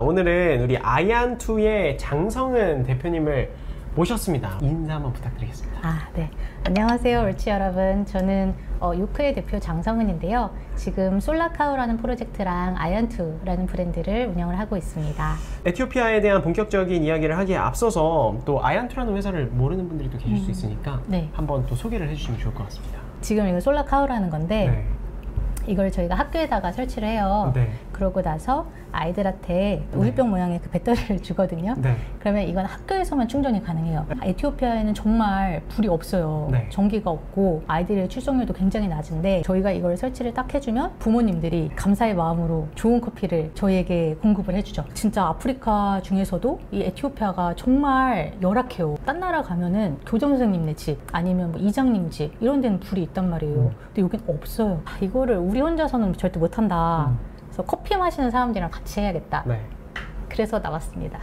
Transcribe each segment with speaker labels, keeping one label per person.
Speaker 1: 오늘은 우리 아이안2의 장성은 대표님을 모셨습니다. 인사 한번 부탁드리겠습니다.
Speaker 2: 네. 안녕하세요, 옳지 여러분. 저는 유크의 대표 장성은인데요. 지금 솔라카우라는 프로젝트랑 아이안2라는 브랜드를 운영을 하고 있습니다.
Speaker 1: 에티오피아에 대한 본격적인 이야기를 하기에 앞서서 또 아이안2라는 회사를 모르는 분들이 또 계실 수 있으니까
Speaker 2: 네.
Speaker 1: 한번 또 소개를 해주시면 좋을 것 같습니다.
Speaker 2: 지금 이거 솔라카우라는 건데
Speaker 1: 네.
Speaker 2: 이걸 저희가 학교에다가 설치를 해요.
Speaker 1: 네.
Speaker 2: 그러고 나서 아이들한테 우유병 모양의 그 배터리를 주거든요.
Speaker 1: 네.
Speaker 2: 그러면 이건 학교에서만 충전이 가능해요. 에티오피아에는 정말 불이 없어요.
Speaker 1: 네.
Speaker 2: 전기가 없고 아이들의 출석률도 굉장히 낮은데 저희가 이걸 설치를 딱 해주면 부모님들이 감사의 마음으로 좋은 커피를 저희에게 공급을 해주죠. 진짜 아프리카 중에서도 이 에티오피아가 정말 열악해요. 딴 나라 가면은 교장 선생님네 집 아니면 뭐 이장님 집 이런 데는 불이 있단 말이에요. 근데 여긴 없어요. 이거를 우리 혼자서는 절대 못한다. 그래서 커피 마시는 사람들이랑 같이 해야겠다.
Speaker 1: 네.
Speaker 2: 그래서 나왔습니다.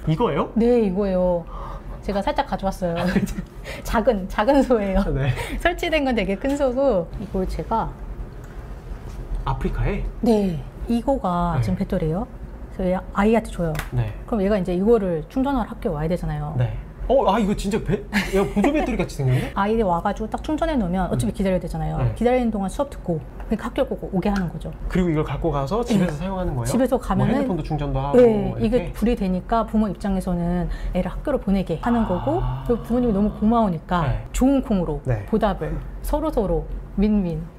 Speaker 1: 이거예요?
Speaker 2: 네, 이거예요. 제가 살짝 가져왔어요. 작은 소예요.
Speaker 1: 네.
Speaker 2: 설치된 건 되게 큰 소고 이걸 제가
Speaker 1: 아프리카에?
Speaker 2: 네, 이거가
Speaker 1: 네.
Speaker 2: 지금 배터리예요. 그래서 얘 아이한테 줘요.
Speaker 1: 네.
Speaker 2: 그럼 얘가 이제 이거를 충전하러 학교에 와야 되잖아요.
Speaker 1: 네. 이거 진짜 얘가 보조 배터리 같이 생겼는데?
Speaker 2: 아이들 와가지고 딱 충전해 놓으면 어차피 기다려야 되잖아요.
Speaker 1: 네.
Speaker 2: 기다리는 동안 수업 듣고 그러니까 학교 꼭 오게 하는 거죠.
Speaker 1: 그리고 이걸 갖고 가서 집에서 사용하는 거예요?
Speaker 2: 집에서 가면은
Speaker 1: 뭐 핸드폰도 충전도 하고
Speaker 2: 네, 이게
Speaker 1: 이렇게?
Speaker 2: 불이 되니까 부모 입장에서는 애를 학교로 보내게 하는 거고 그리고 부모님이 너무 고마우니까
Speaker 1: 네.
Speaker 2: 좋은 콩으로
Speaker 1: 네.
Speaker 2: 보답을 서로 윈윈.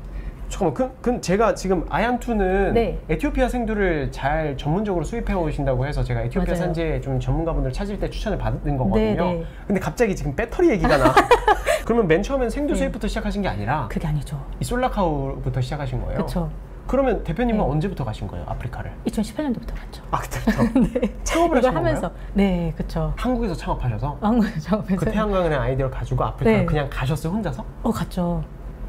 Speaker 1: 잠깐만, 제가 지금 아이안2는
Speaker 2: 네.
Speaker 1: 에티오피아 생두를 잘 전문적으로 수입해 오신다고 해서 제가 에티오피아
Speaker 2: 맞아요.
Speaker 1: 산지에 좀 전문가분들 찾을 때 추천을 받은 거거든요.
Speaker 2: 네, 네.
Speaker 1: 근데 갑자기 지금 배터리 얘기가 나. 그러면 맨 처음엔 생두
Speaker 2: 네.
Speaker 1: 수입부터 시작하신 게 아니라
Speaker 2: 그게 아니죠.
Speaker 1: 이 솔라카우부터 시작하신 거예요?
Speaker 2: 그렇죠.
Speaker 1: 그러면 대표님은
Speaker 2: 네.
Speaker 1: 언제부터 가신 거예요, 아프리카를?
Speaker 2: 2018년도부터 갔죠.
Speaker 1: 그때부터?
Speaker 2: 네.
Speaker 1: 창업을
Speaker 2: 이걸
Speaker 1: 하신
Speaker 2: 하면서
Speaker 1: 건가요?
Speaker 2: 네, 그렇죠.
Speaker 1: 한국에서 창업하셔서?
Speaker 2: 한국에서 창업해서
Speaker 1: 그 태양광의 아이디어를 가지고 아프리카를
Speaker 2: 네.
Speaker 1: 그냥 가셨어요, 혼자서?
Speaker 2: 갔죠.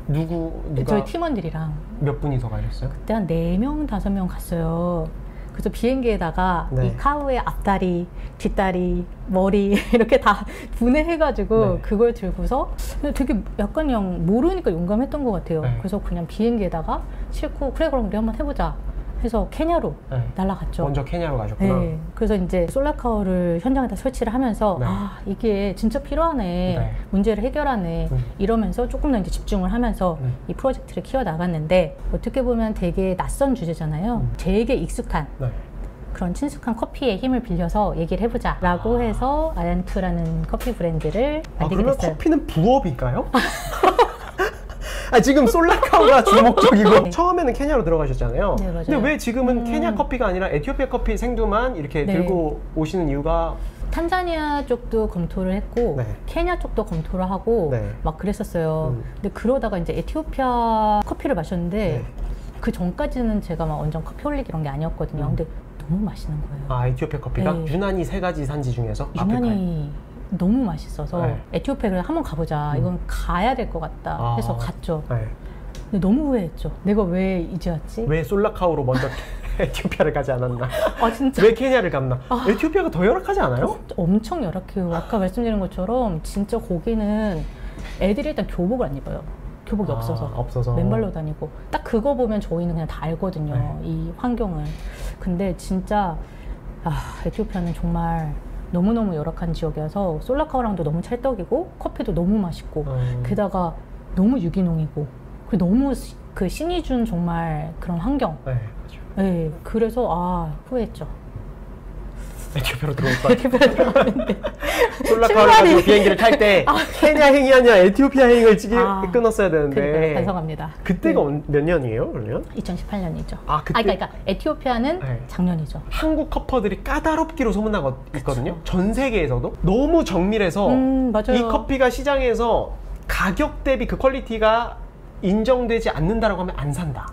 Speaker 1: 누가
Speaker 2: 저희 팀원들이랑
Speaker 1: 몇 분이서 가셨어요?
Speaker 2: 그때 한 4명, 5명 갔어요. 그래서 비행기에다가
Speaker 1: 네.
Speaker 2: 이 카우의 앞다리, 뒷다리, 머리 이렇게 다 분해해가지고
Speaker 1: 네.
Speaker 2: 그걸 들고서 되게 약간 그냥 모르니까 용감했던 것 같아요.
Speaker 1: 네.
Speaker 2: 그래서 그냥 비행기에다가 싣고 그래 그럼 우리 한번 해보자 해서 케냐로
Speaker 1: 네.
Speaker 2: 날아갔죠.
Speaker 1: 먼저 케냐로 가셨구나.
Speaker 2: 네. 그래서 이제 솔라카우를 현장에다 설치를 하면서
Speaker 1: 네.
Speaker 2: 이게 진짜 필요하네.
Speaker 1: 네.
Speaker 2: 문제를 해결하네. 이러면서 조금 더 이제 집중을 하면서 이 프로젝트를 키워 나갔는데 어떻게 보면 되게 낯선 주제잖아요. 되게 익숙한
Speaker 1: 네.
Speaker 2: 그런 친숙한 커피의 힘을 빌려서 얘기를 해보자 라고 해서 아이안2라는 커피 브랜드를 만들게
Speaker 1: 그러면
Speaker 2: 됐어요.
Speaker 1: 커피는 부업인가요? 지금 솔라카우가 주 목적이고
Speaker 2: 네.
Speaker 1: 처음에는 케냐로 들어가셨잖아요.
Speaker 2: 네, 맞아요.
Speaker 1: 근데 왜 지금은 케냐 커피가 아니라 에티오피아 커피 생두만 이렇게
Speaker 2: 네.
Speaker 1: 들고 오시는 이유가?
Speaker 2: 탄자니아 쪽도 검토를 했고
Speaker 1: 네.
Speaker 2: 케냐 쪽도 검토를 하고
Speaker 1: 네.
Speaker 2: 막 그랬었어요. 근데 그러다가 이제 에티오피아 커피를 마셨는데
Speaker 1: 네.
Speaker 2: 그 전까지는 제가 막 완전 커피홀릭 이런 게 아니었거든요. 근데 너무 맛있는 거예요.
Speaker 1: 에티오피아 커피가?
Speaker 2: 네.
Speaker 1: 유난히 세 가지 산지 중에서? 아프리카에?
Speaker 2: 유난히 너무 맛있어서
Speaker 1: 네.
Speaker 2: 에티오피아 그래 한번 가보자. 이건 가야 될 것 같다 해서 갔죠.
Speaker 1: 네.
Speaker 2: 근데 너무 후회했죠. 내가 왜 이제 왔지?
Speaker 1: 왜 솔라카우로 먼저 에티오피아를 가지 않았나?
Speaker 2: 진짜
Speaker 1: 왜 케냐를 갔나? 에티오피아가 더 열악하지 않아요?
Speaker 2: 엄청 열악해요. 아까 말씀드린 것처럼 진짜 거기는 애들이 일단 교복을 안 입어요. 교복이 없어서 맨발로 다니고 딱 그거 보면 저희는 그냥 다 알거든요.
Speaker 1: 네.
Speaker 2: 이 환경을. 근데 진짜 에티오피아는 정말 너무너무 열악한 지역이어서 솔라카우랑도 너무 찰떡이고 커피도 너무 맛있고 게다가 너무 유기농이고 그리고 너무 그 신이 준 정말 그런 환경.
Speaker 1: 네, 맞아요.
Speaker 2: 네, 그래서 후회했죠.
Speaker 1: 에티오피아로 들어올 것 같아요.
Speaker 2: 에티오피아 들어갔는데
Speaker 1: 솔라카우를 가지고 비행기를 탈 때 케냐 행이 아니라 에티오피아 행을 끊었어야 되는데.
Speaker 2: 그러니까 반성합니다.
Speaker 1: 그때가 몇 년이에요, 그러면?
Speaker 2: 2018년이죠.
Speaker 1: 그때?
Speaker 2: 그러니까 에티오피아는
Speaker 1: 네.
Speaker 2: 작년이죠.
Speaker 1: 한국 커퍼들이 까다롭기로 소문나고 있거든요.
Speaker 2: 그쵸.
Speaker 1: 전 세계에서도 너무 정밀해서
Speaker 2: 맞아요.
Speaker 1: 이 커피가 시장에서 가격 대비 그 퀄리티가 인정되지 않는다라고 하면 안 산다.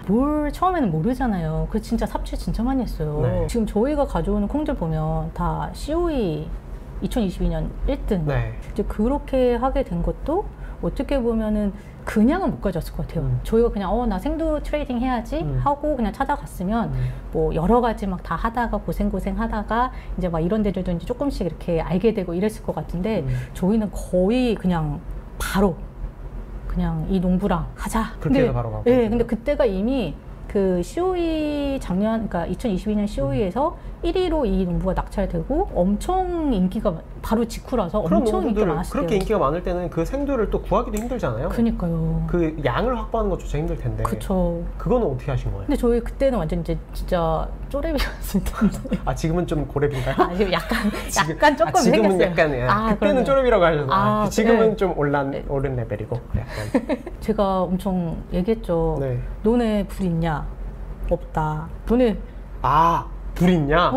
Speaker 2: 뭘 처음에는 모르잖아요. 그 진짜 삽질 진짜 많이 했어요.
Speaker 1: 네.
Speaker 2: 지금 저희가 가져오는 콩들 보면 다 COE 2022년 1등.
Speaker 1: 네.
Speaker 2: 이제 그렇게 하게 된 것도 어떻게 보면은 그냥은 못 가져왔을 것 같아요. 저희가 그냥 나 생두 트레이딩 해야지 하고 그냥 찾아갔으면 뭐 여러 가지 막 다 하다가 고생 하다가 이제 막 이런 데들도 이제 조금씩 이렇게 알게 되고 이랬을 것 같은데 저희는 거의 그냥 바로 그냥 이 농부랑 하자.
Speaker 1: 그렇게 해서 바로 가고.
Speaker 2: 네, 근데 그때가 이미 그 COE 작년, 그러니까 2022년 COE에서 1위로 이 농부가 낙찰되고 엄청 인기가 바로 직후라서
Speaker 1: 그런
Speaker 2: 엄청 인기가
Speaker 1: 농부들
Speaker 2: 많았어요.
Speaker 1: 그렇게 인기가 많을 때는 그 생두를 또 구하기도 힘들잖아요.
Speaker 2: 그니까요.
Speaker 1: 그 양을 확보하는 것조차 힘들 텐데.
Speaker 2: 그쵸.
Speaker 1: 그거는 어떻게 하신 거예요?
Speaker 2: 근데 저희 그때는 완전 이제 진짜 쪼렙이었을 텐데.
Speaker 1: 아 지금은 좀 고렙인가요?
Speaker 2: 아, 지금 약간 조금
Speaker 1: 지금은
Speaker 2: 생겼어요.
Speaker 1: 약간 그때는
Speaker 2: 그럼요.
Speaker 1: 쪼렙이라고 하셨나요?
Speaker 2: 아,
Speaker 1: 지금은
Speaker 2: 네.
Speaker 1: 좀 오른 레벨이고 약간.
Speaker 2: 제가 엄청 얘기했죠.
Speaker 1: 네.
Speaker 2: 너네 불 있냐? 없다. 너네
Speaker 1: 아, 불 있냐?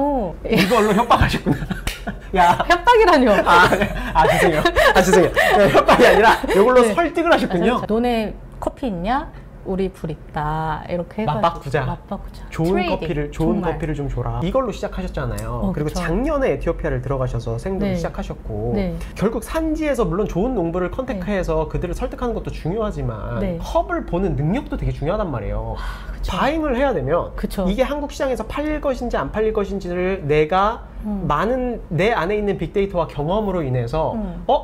Speaker 1: 이걸로 협박하셨구나. 야.
Speaker 2: 협박이라뇨.
Speaker 1: 죄송해요. 죄송해요. 네, 협박이 아니라 이걸로
Speaker 2: 네.
Speaker 1: 설득을 하셨군요.
Speaker 2: 너네 커피 있냐? 우리 불 있다. 이렇게 해가지고
Speaker 1: 맞바꾸자. 좋은
Speaker 2: 트레이딩,
Speaker 1: 커피를
Speaker 2: 정말.
Speaker 1: 커피를 좀 줘라. 이걸로 시작하셨잖아요. 그리고
Speaker 2: 그쵸.
Speaker 1: 작년에 에티오피아를 들어가셔서 생두를
Speaker 2: 네.
Speaker 1: 시작하셨고
Speaker 2: 네.
Speaker 1: 결국 산지에서 물론 좋은 농부를 컨택해서 그들을 설득하는 것도 중요하지만
Speaker 2: 네.
Speaker 1: 컵을 보는 능력도 되게 중요하단 말이에요.
Speaker 2: 그쵸.
Speaker 1: 바잉을 해야 되면
Speaker 2: 그쵸.
Speaker 1: 이게 한국 시장에서 팔릴 것인지 안 팔릴 것인지를 내가 많은 내 안에 있는 빅데이터와 경험으로 인해서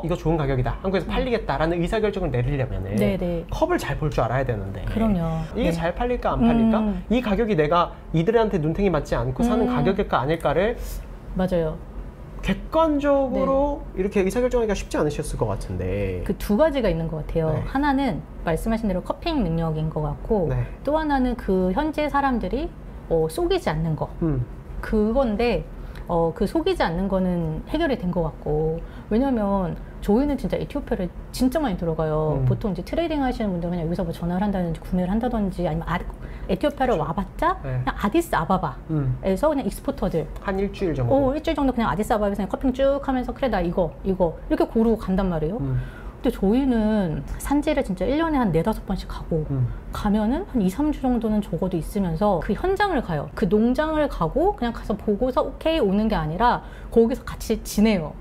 Speaker 1: 이거 좋은 가격이다. 한국에서 팔리겠다라는 의사결정을 내리려면
Speaker 2: 네네.
Speaker 1: 컵을 잘 볼 줄 알아야 되는데
Speaker 2: 그럼요.
Speaker 1: 이게
Speaker 2: 네.
Speaker 1: 잘 팔릴까 안 팔릴까? 이 가격이 내가 이들한테 눈탱이 맞지 않고 사는 가격일까 아닐까를
Speaker 2: 맞아요.
Speaker 1: 객관적으로 이렇게 의사결정하기가 쉽지 않으셨을 것 같은데
Speaker 2: 그 두 가지가 있는 것 같아요.
Speaker 1: 네.
Speaker 2: 하나는 말씀하신 대로 커핑 능력인 것 같고
Speaker 1: 네.
Speaker 2: 또 하나는 그 현재 사람들이 속이지 않는 거. 그건데 그 속이지 않는 거는 해결이 된 것 같고 왜냐면 저희는 진짜 에티오피아를 진짜 많이 들어가요. 보통 이제 트레이딩 하시는 분들은 그냥 여기서 뭐 전화를 한다든지 구매를 한다든지 아니면 에티오피아를 와봤자
Speaker 1: 네.
Speaker 2: 그냥 아디스 아바바에서 그냥 익스포터들
Speaker 1: 한 일주일 정도
Speaker 2: 일주일 정도 그냥 아디스 아바바에서 그냥 커핑 쭉 하면서 그래 나 이거 이렇게 고르고 간단 말이에요. 근데 저희는 산지를 진짜 1년에 한 4-5번씩 가고 가면은 한 2-3주 정도는 적어도 있으면서 그 현장을 가요. 그 농장을 가고 그냥 가서 보고서 오케이 오는 게 아니라 거기서 같이 지내요.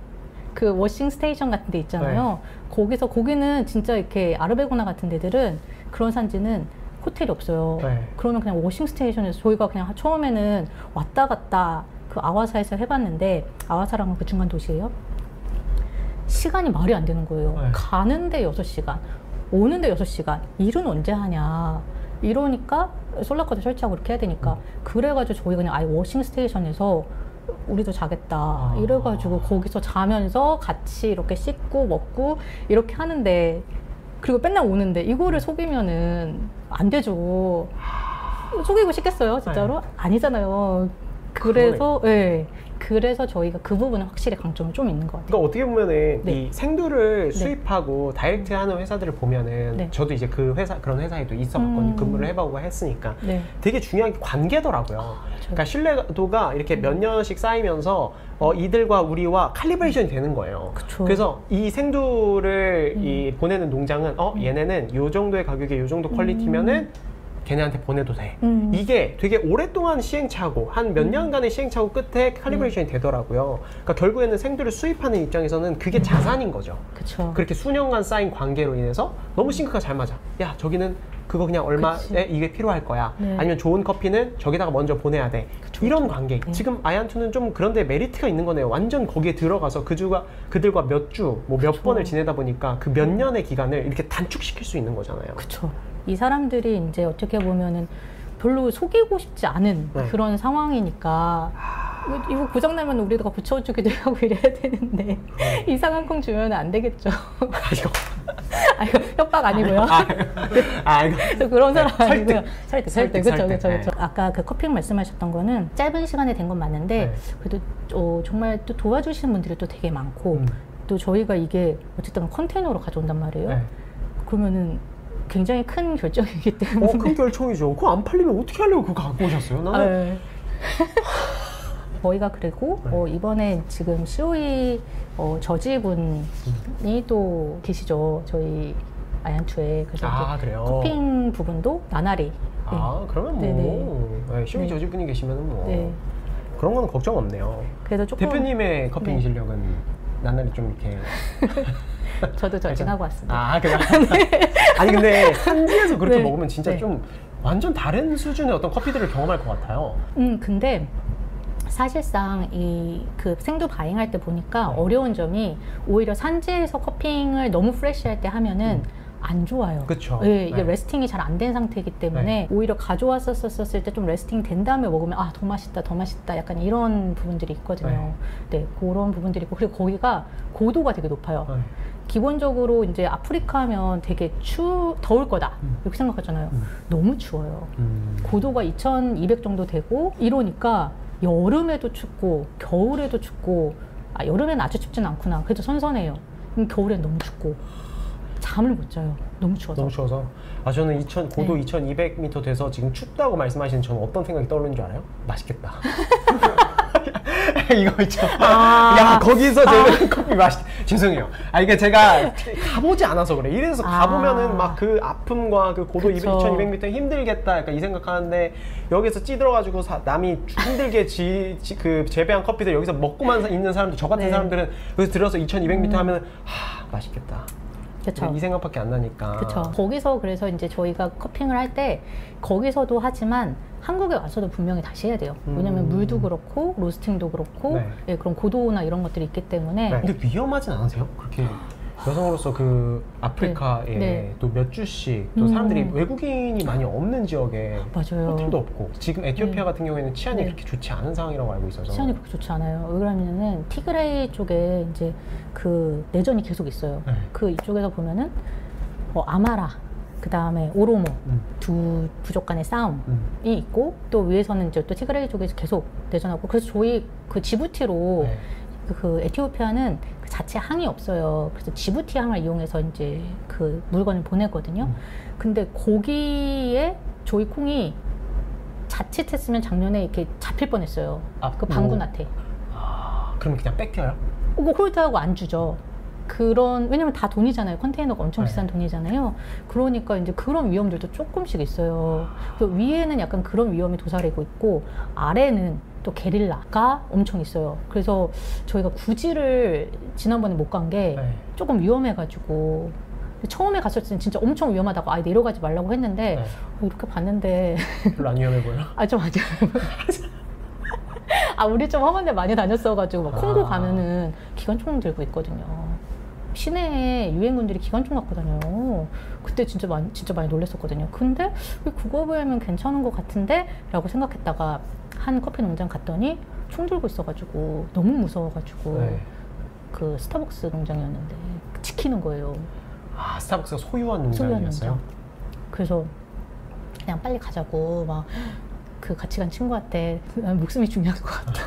Speaker 2: 그 워싱 스테이션 같은 데 있잖아요. 거기는 진짜 이렇게 아르베고나 같은 데들은 그런 산지는 호텔이 없어요. 그러면 그냥 워싱 스테이션에서 저희가 그냥 처음에는 왔다 갔다 그 아와사에서 해봤는데 아와사랑은 그 중간 도시예요. 시간이 말이 안 되는 거예요. 가는데 6시간, 오는데 6시간, 일은 언제 하냐. 이러니까 솔라카도 설치하고 이렇게 해야 되니까 그래가지고 저희가 그냥 아예 워싱 스테이션에서 우리도 자겠다 이래가지고 거기서 자면서 같이 이렇게 씻고 먹고 이렇게 하는데 그리고 맨날 오는데 이거를 속이면은 안 되죠. 속이고 싶겠어요 진짜로? 아니잖아요. 그래서 그래서 저희가 그 부분은 확실히 강점이 좀 있는 것 같아요.
Speaker 1: 그러니까 어떻게 보면은 이 생두를 수입하고 다이렉트 하는 회사들을 보면은 저도 이제 그 그런 회사에도 있어봤거든요. 근무를 해보고 했으니까 되게 중요한 게 관계더라고요. 그러니까 신뢰도가 이렇게 몇 년씩 쌓이면서 이들과 우리와 칼리브레이션이 되는 거예요. 그래서 이 생두를 보내는 농장은 얘네는 요 정도의 가격에 요 정도 퀄리티면은 걔네한테 보내도 돼. 이게 되게 오랫동안 시행착오, 한 몇 년간의 시행착오 끝에 칼리브레이션이 되더라고요. 그러니까 결국에는 생두를 수입하는 입장에서는 그게 자산인 거죠. 그렇게 수년간 쌓인 관계로 인해서 너무 싱크가 잘 맞아. 야, 저기는 그거 그냥 얼마에 이게 필요할 거야. 아니면 좋은 커피는 저기다가 먼저 보내야 돼. 이런 관계. 지금 아이안투는 좀 그런데 메리트가 있는 거네요. 완전 거기에 들어가서 그들과 몇 주, 뭐 몇 번을 지내다 보니까 그 몇 년의 기간을 이렇게 단축시킬 수 있는 거잖아요.
Speaker 2: 이 사람들이 이제 어떻게 보면은 별로 속이고 싶지 않은 그런 상황이니까 이거 고장나면 우리가 고쳐주기도 하고 이래야 되는데 이상한 콩 주면 안 되겠죠. 이거 협박 아니고요. 이거 그런 사람 아니고요. 설득. 그렇죠. 아까 그 커핑 말씀하셨던 거는 짧은 시간에 된 건 맞는데 그래도 정말 또 도와주시는 분들이 또 되게 많고 또 저희가 이게 어쨌든 컨테이너로 가져온단 말이에요. 그러면은 굉장히 큰 결정이기 때문에
Speaker 1: 큰 결정이죠. 그거 안 팔리면 어떻게 하려고 그거 갖고 오셨어요? 나는
Speaker 2: 저희가 그리고 이번에 지금 COE 저직원이 또 계시죠. 저희 아이안투에. 그래서
Speaker 1: 그래요?
Speaker 2: 커핑 부분도 나날이
Speaker 1: 그러면 뭐 COE 저직분이 계시면 뭐 그런 거는 걱정 없네요.
Speaker 2: 그래도 조금
Speaker 1: 대표님의 커핑 실력은 나날이 좀 이렇게
Speaker 2: 저도 저직하고 왔습니다.
Speaker 1: 그래요? 아니 근데 산지에서 그렇게 먹으면 진짜 좀 완전 다른 수준의 어떤 커피들을 경험할 것 같아요.
Speaker 2: 근데 사실상 그 생두 바잉할 때 보니까 어려운 점이 오히려 산지에서 커핑을 너무 프레시할 때 하면은 안 좋아요.
Speaker 1: 그쵸.
Speaker 2: 네, 이게 레스팅이 잘 안 된 상태이기 때문에 오히려 가져왔었을 때 좀 레스팅 된 다음에 먹으면 아, 더 맛있다, 더 맛있다. 약간 이런 부분들이 있거든요. 네, 그런 부분들이 있고 그리고 거기가 고도가 되게 높아요. 기본적으로 이제 아프리카 하면 되게 더울 거다 이렇게 생각하잖아요. 너무 추워요. 고도가 2200 정도 되고 이러니까 여름에도 춥고 겨울에도 춥고 여름에는 아주 춥진 않구나. 그래도 선선해요. 겨울엔 너무 춥고 잠을 못 자요. 너무 추워서.
Speaker 1: 너무 추워서. 저는 고도 2200m 돼서 지금 춥다고 말씀하시는 저는 어떤 생각이 떠오르는 줄 알아요? 맛있겠다. 이거 있죠. 야, 거기서 제가 커피 죄송해요. 이게 제가 가보지 않아서 그래. 이래서 가보면은 막 그 아픔과 그 고도 2200m 힘들겠다. 약간 이 생각하는데 여기서 찌들어가지고 남이 힘들게 재배한 커피들 여기서 먹고만 있는 사람들, 저 같은 사람들은 여기서 들어서 2200m 하면 맛있겠다.
Speaker 2: 그쵸.
Speaker 1: 이 생각밖에 안 나니까.
Speaker 2: 그쵸. 거기서 그래서 이제 저희가 커핑을 할 때 거기서도 하지만 한국에 와서도 분명히 다시 해야 돼요. 왜냐면 물도 그렇고 로스팅도 그렇고 예, 그런 고도나 이런 것들이 있기 때문에.
Speaker 1: 근데 위험하진 않으세요? 그렇게 여성으로서 그 아프리카에 또 몇 주씩 또 사람들이 외국인이 많이 없는 지역에
Speaker 2: 맞아요.
Speaker 1: 호텔도 없고 지금 에티오피아 같은 경우에는 치안이 그렇게 좋지 않은 상황이라고 알고 있어서.
Speaker 2: 치안이 그렇게 좋지 않아요. 왜 그러냐면은 티그레이 쪽에 이제 그 내전이 계속 있어요. 그 이쪽에서 보면은 아마라 그 다음에 오로모 두 부족 간의 싸움이 있고 또 위에서는 이제 또 티그레이 쪽에서 계속 내전하고 그래서 저희 그 지부티로 그 에티오피아는 그 자체 항이 없어요. 그래서 지부티 항을 이용해서 이제 그 물건을 보내거든요. 근데 거기에 저희 콩이 자칫했으면 작년에 이렇게 잡힐 뻔했어요. 그 반군한테.
Speaker 1: 그럼 그냥 뺏겨요?
Speaker 2: 홀드하고 안 주죠. 왜냐면 다 돈이잖아요. 컨테이너가 엄청 비싼 돈이잖아요. 그러니까 이제 그런 위험들도 조금씩 있어요. 위에는 약간 그런 위험이 도사리고 있고 아래는 또 게릴라가 엄청 있어요. 그래서 저희가 구지를 지난번에 못 간 게 조금 위험해가지고 처음에 갔을 때는 진짜 엄청 위험하다고 내려가지 말라고 했는데 이렇게 봤는데
Speaker 1: 별로 안 위험해 보여?
Speaker 2: 좀 안 위험해 보여. 우리 좀 험한 데 많이 다녔어가지고 막 콩고 가면은 기관총 들고 있거든요. 시내에 유행군들이 기관총 갖고 다녀요. 그때 진짜 많이 놀랐었거든요. 근데 왜 그거 보면 괜찮은 것 같은데? 라고 생각했다가 한 커피 농장 갔더니 총 들고 있어가지고 너무 무서워가지고 그 스타벅스 농장이었는데 지키는 거예요.
Speaker 1: 스타벅스가 소유한 농장이었어요?
Speaker 2: 그래서 그냥 빨리 가자고 막 그 같이 간 친구한테 목숨이 중요한 것 같다.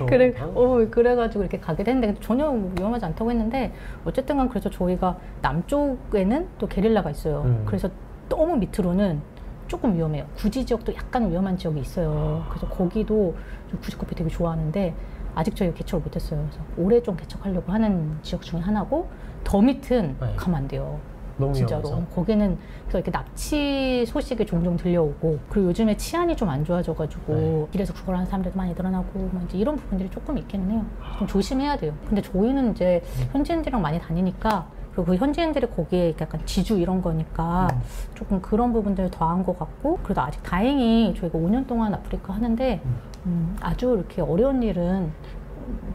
Speaker 2: 그래가지고 이렇게 가게 됐는데 전혀 위험하지 않다고 했는데 어쨌든 간 그래서 저희가 남쪽에는 또 게릴라가 있어요. 그래서 너무 밑으로는 조금 위험해요. 구지 지역도 약간 위험한 지역이 있어요. 그래서 거기도 구지커피 되게 좋아하는데 아직 저희가 개척을 못했어요. 그래서 올해 좀 개척하려고 하는 지역 중에 하나고 더 밑은 가면 안 돼요.
Speaker 1: 너무
Speaker 2: 진짜로.
Speaker 1: 위험해서.
Speaker 2: 거기는 그래서 이렇게 납치 소식이 종종 들려오고 그리고 요즘에 치안이 좀 안 좋아져가지고 길에서 구걸하는 사람들도 많이 늘어나고 뭐 이제 이런 부분들이 조금 있기는 해요. 좀 조심해야 돼요. 근데 저희는 이제 현지인들이랑 많이 다니니까 그리고 그 현지인들이 거기에 약간 지주 이런 거니까 조금 그런 부분들 더한 것 같고 그래도 아직 다행히 저희가 5년 동안 아프리카 하는데 아주 이렇게 어려운 일은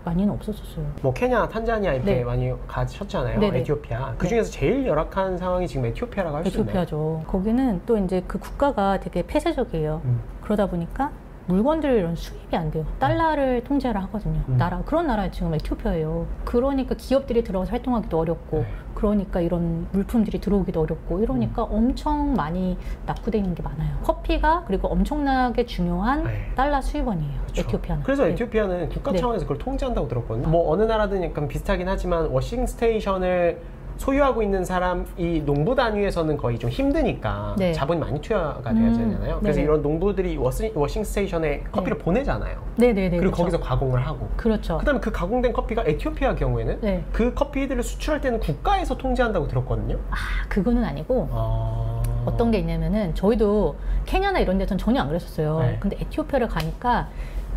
Speaker 2: 많이는 없었었어요.
Speaker 1: 뭐 케냐, 탄자니아 이렇게 많이 가셨잖아요. 에티오피아. 그 중에서 제일 열악한 상황이 지금 에티오피아라고 할 수 있나요?
Speaker 2: 에티오피아죠. 거기는 또 이제 그 국가가 되게 폐쇄적이에요. 그러다 보니까 물건들 이런 수입이 안 돼요. 달러를 통제를 하거든요. 그런 나라가 지금 에티오피아예요. 그러니까 기업들이 들어가서 활동하기도 어렵고 그러니까 이런 물품들이 들어오기도 어렵고 이러니까 엄청 많이 낙후돼 있는 게 많아요. 커피가 그리고 엄청나게 중요한 달러 수입원이에요. 에티오피아는.
Speaker 1: 그래서 에티오피아는 국가 차원에서 그걸 통제한다고 들었거든요. 뭐 어느 나라든 약간 비슷하긴 하지만 워싱 스테이션을 소유하고 있는 사람이 농부 단위에서는 거의 좀 힘드니까 자본이 많이 투여가 돼야 되잖아요. 그래서 이런 농부들이 워싱 스테이션에 커피를 보내잖아요. 그리고
Speaker 2: 그렇죠.
Speaker 1: 거기서 가공을 하고.
Speaker 2: 그렇죠.
Speaker 1: 그다음에 그 가공된 커피가 에티오피아 경우에는 그 커피들을 수출할 때는 국가에서 통제한다고 들었거든요.
Speaker 2: 그거는 아니고 어떤 게 있냐면은 저희도 케냐나 이런 데서는 전혀 안 그랬었어요. 근데 에티오피아를 가니까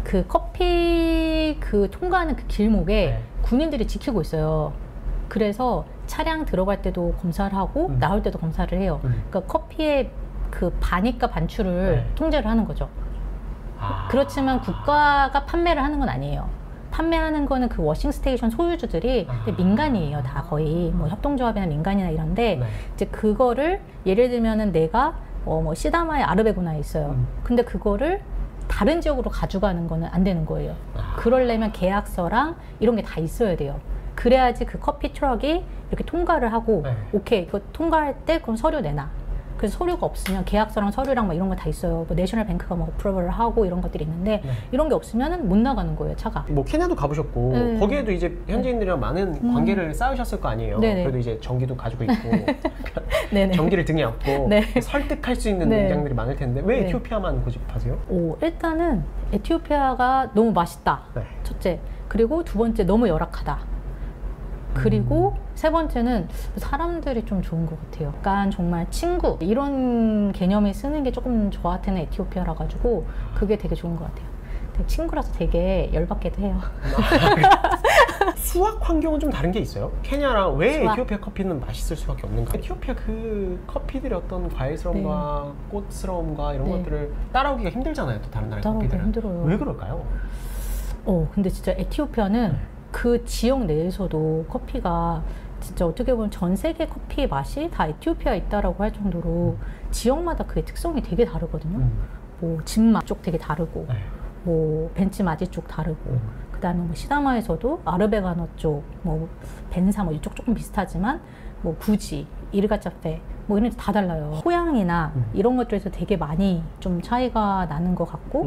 Speaker 2: 그 커피 그 통과하는 그 길목에 군인들이 지키고 있어요. 그래서 차량 들어갈 때도 검사를 하고 나올 때도 검사를 해요. 그러니까 커피의 그 반입과 반출을 통제를 하는 거죠. 그렇지만 국가가 판매를 하는 건 아니에요. 판매하는 거는 그 워싱 스테이션 소유주들이 민간이에요. 다 거의 뭐 협동조합이나 민간이나 이런데 네. 이제 그거를 예를 들면은 내가 뭐 시다마에 아르베고나에 있어요. 근데 그거를 다른 지역으로 가져가는 거는 안 되는 거예요. 그러려면 계약서랑 이런 게 다 있어야 돼요. 그래야지 그 커피 트럭이 이렇게 통과를 하고 네. 오케이 이거 통과할 때 그럼 서류 내놔. 그래서 서류가 없으면 계약서랑 서류랑 막 이런 거 다 있어요. 뭐 내셔널 뱅크가 뭐 어프로벌을 하고 이런 것들이 있는데 네. 이런 게 없으면은 못 나가는 거예요, 차가.
Speaker 1: 뭐 케냐도 가보셨고 네. 거기에도 이제 현지인들이랑 많은 관계를 쌓으셨을 거 아니에요. 네네. 그래도 이제 전기도 가지고 있고 전기를 등에 업고 네. 설득할 수 있는
Speaker 2: 네.
Speaker 1: 농장들이 많을 텐데 왜 에티오피아만 고집하세요?
Speaker 2: 일단은 에티오피아가 너무 맛있다. 네. 첫째. 그리고 두 번째 너무 열악하다. 그리고 세 번째는 사람들이 좀 좋은 것 같아요. 약간 정말 친구 이런 개념을 쓰는 게 조금 저한테는 에티오피아라 가지고 그게 되게 좋은 것 같아요. 친구라서 되게 열받게도 해요.
Speaker 1: 수확 환경은 좀 다른 게 있어요? 케냐랑 왜 에티오피아 커피는 맛있을 수밖에 없는가? 에티오피아 그 커피들의 어떤 과일스러움과 네. 꽃스러움과 이런 네. 것들을 따라오기가 힘들잖아요. 또 다른 나라 커피들은. 힘들어요. 왜 그럴까요?
Speaker 2: 근데 진짜 에티오피아는 그 지역 내에서도 커피가 진짜 어떻게 보면 전 세계 커피의 맛이 다 에티오피아에 있다라고 할 정도로 지역마다 그의 특성이 되게 다르거든요. 뭐 진맛 쪽 되게 다르고 뭐 벤치마지 쪽 다르고 그 다음에 뭐 시다마에서도 아르베가노 쪽, 뭐 벤사 뭐 이쪽 조금 비슷하지만 뭐 구지, 이르가짜페 뭐 이런 게 다 달라요. 토양이나 이런 것들에서 되게 많이 좀 차이가 나는 것 같고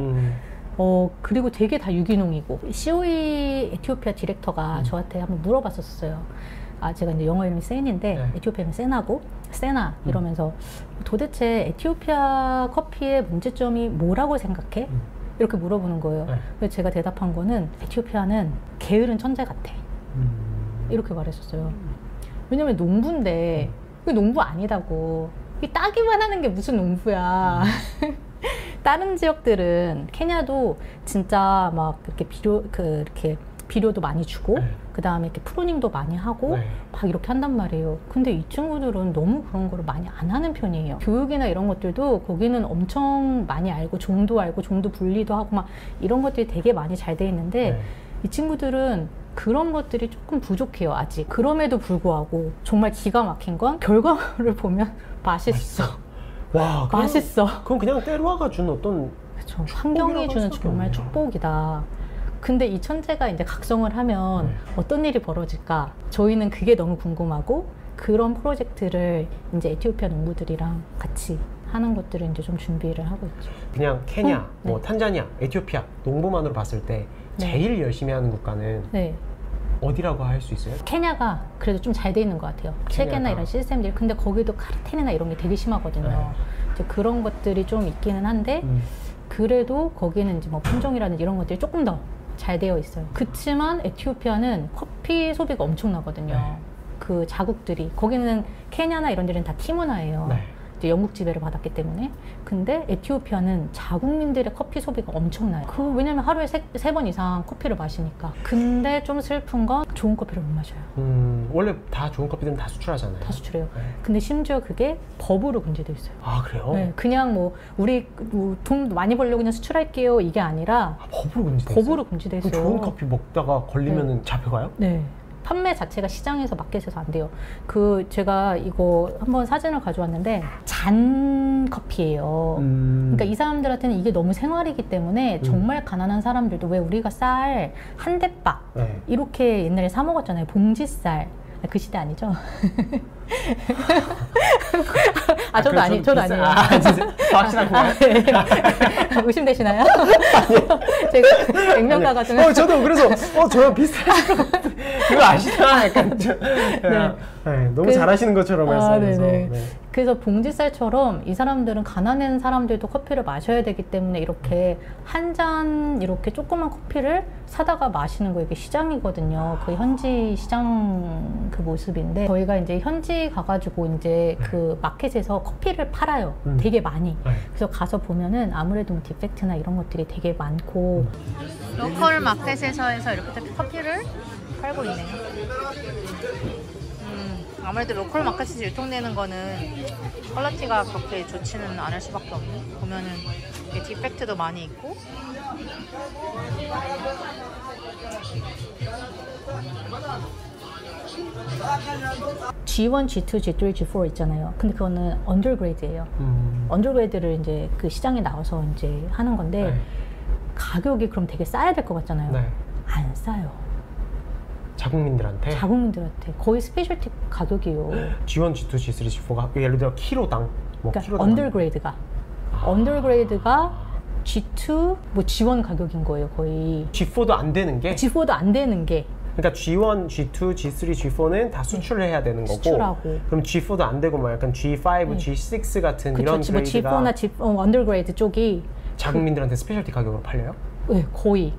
Speaker 2: 그리고 되게 다 유기농이고 COE 에티오피아 디렉터가 저한테 한번 물어봤었어요. 제가 이제 영어 이름이 센인데 네. 에티오피아 이름이 세나고 세나 이러면서 도대체 에티오피아 커피의 문제점이 뭐라고 생각해? 이렇게 물어보는 거예요. 네. 그래서 제가 대답한 거는 에티오피아는 게으른 천재 같아. 이렇게 말했었어요. 왜냐면 농부인데 그게 농부 아니다고. 따기만 하는 게 무슨 농부야. 다른 지역들은 케냐도 진짜 막 이렇게 이렇게 비료도 많이 주고 그 다음에 이렇게 프루닝도 많이 하고 막 이렇게 한단 말이에요. 근데 이 친구들은 너무 그런 거를 많이 안 하는 편이에요. 교육이나 이런 것들도 거기는 엄청 많이 알고 종도 알고 종도 분리도 하고 막 이런 것들이 되게 많이 잘 돼 있는데 이 친구들은 그런 것들이 조금 부족해요, 아직. 그럼에도 불구하고 정말 기가 막힌 건 결과물을 보면 맛있어.
Speaker 1: 와,
Speaker 2: 맛있어.
Speaker 1: 그건 그냥 때로와가 준 어떤
Speaker 2: 그쵸, 환경이 주는 정말 없네요. 축복이다. 근데 이 천재가 이제 각성을 하면 어떤 일이 벌어질까? 저희는 그게 너무 궁금하고 그런 프로젝트를 이제 에티오피아 농부들이랑 같이 하는 것들을 이제 좀 준비를 하고 있죠.
Speaker 1: 그냥 케냐, 뭐 탄자니아, 에티오피아 농부만으로 봤을 때 제일 열심히 하는 국가는 어디라고 할 수 있어요? 케냐가
Speaker 2: 그래도 좀 잘 돼 있는 것 같아요. 체계나 이런 시스템들이. 근데 거기도 카르텔이나 이런 게 되게 심하거든요. 이제 그런 것들이 좀 있기는 한데 그래도 거기는 이제 뭐 품종이라든지 이런 것들이 조금 더 잘 되어 있어요. 그치만 에티오피아는 커피 소비가 엄청나거든요. 그 자국들이. 거기는 케냐나 이런 데는 다 티 문화예요. 이제 영국 지배를 받았기 때문에. 근데 에티오피아는 자국민들의 커피 소비가 엄청나요. 왜냐면 하루에 세 번 이상 커피를 마시니까. 근데 좀 슬픈 건 좋은 커피를 못 마셔요.
Speaker 1: 원래 다 좋은 커피들은 다 수출하잖아요.
Speaker 2: 다 수출해요. 근데 심지어 그게 법으로 금지돼 있어요.
Speaker 1: 아, 그래요?
Speaker 2: 네, 그냥 뭐 우리 돈 많이 벌려고 그냥 수출할게요 이게 아니라
Speaker 1: 법으로 금지돼 있어요?
Speaker 2: 법으로 금지돼 있어요.
Speaker 1: 좋은 커피 먹다가 걸리면 잡혀가요?
Speaker 2: 네. 판매 자체가 시장에서 마켓에서 안 돼요. 제가 이거 한번 사진을 가져왔는데 잔 커피예요. 그러니까 이 사람들한테는 이게 너무 생활이기 때문에 정말 가난한 사람들도 왜 우리가 쌀 한 대박 이렇게 옛날에 사 먹었잖아요. 봉지쌀. 그 시대 아니죠? 저도 아니에요.
Speaker 1: 진짜 확실한 거예요?
Speaker 2: 의심되시나요? 제가 액면가가 좀.
Speaker 1: 저도 그래서 저랑 비슷하실 것 같아요. 그거 아시나? 약간 너무 잘하시는 것처럼 말씀해서.
Speaker 2: 그래서 봉지쌀처럼 이 사람들은 가난한 사람들도 커피를 마셔야 되기 때문에 이렇게 한 잔 이렇게 조그만 커피를 사다가 마시는 거 이게 시장이거든요. 그 현지 시장 그 모습인데 저희가 이제 현지 가가지고 이제 그 마켓에서 커피를 팔아요. 되게 많이. 그래서 가서 보면은 아무래도 뭐 디펙트나 이런 것들이 되게 많고 로컬 마켓에서 해서 이렇게 커피를 팔고 있네요. 아무래도 로컬 마켓에서 유통되는 거는 퀄리티가 그렇게 좋지는 않을 수밖에 없는. 보면은 이게 디펙트도 많이 있고. G1, G2, G3, G4 있잖아요. 근데 그거는 언더그레이드예요. 언더그레이드를 이제 그 시장에 나와서 이제 하는 건데 네. 가격이 그럼 되게 싸야 될 것 같잖아요. 네. 안 싸요.
Speaker 1: 자국민들한테?
Speaker 2: 자국민들한테 거의 스페셜티 가격이에요.
Speaker 1: G1, G2, G3, G4가 예를 들어 키로당 뭐
Speaker 2: 그러니까
Speaker 1: 키로당
Speaker 2: 언더그레이드가 언더그레이드가 G2, 뭐 G1 가격인 거예요, 거의.
Speaker 1: G4도 안 되는 게?
Speaker 2: G4도 안 되는 게.
Speaker 1: 그러니까 G1, G2, G3, G4는 다 수출을 해야 되는 거고
Speaker 2: 수출하고.
Speaker 1: 그럼 G4도 안 되고 뭐 약간 G5, G6 같은 그쵸, 이런 그레이드가
Speaker 2: 뭐 G4나 언더그레이드 쪽이
Speaker 1: 자국민들한테 스페셜티 가격으로 팔려요?
Speaker 2: 네, 거의.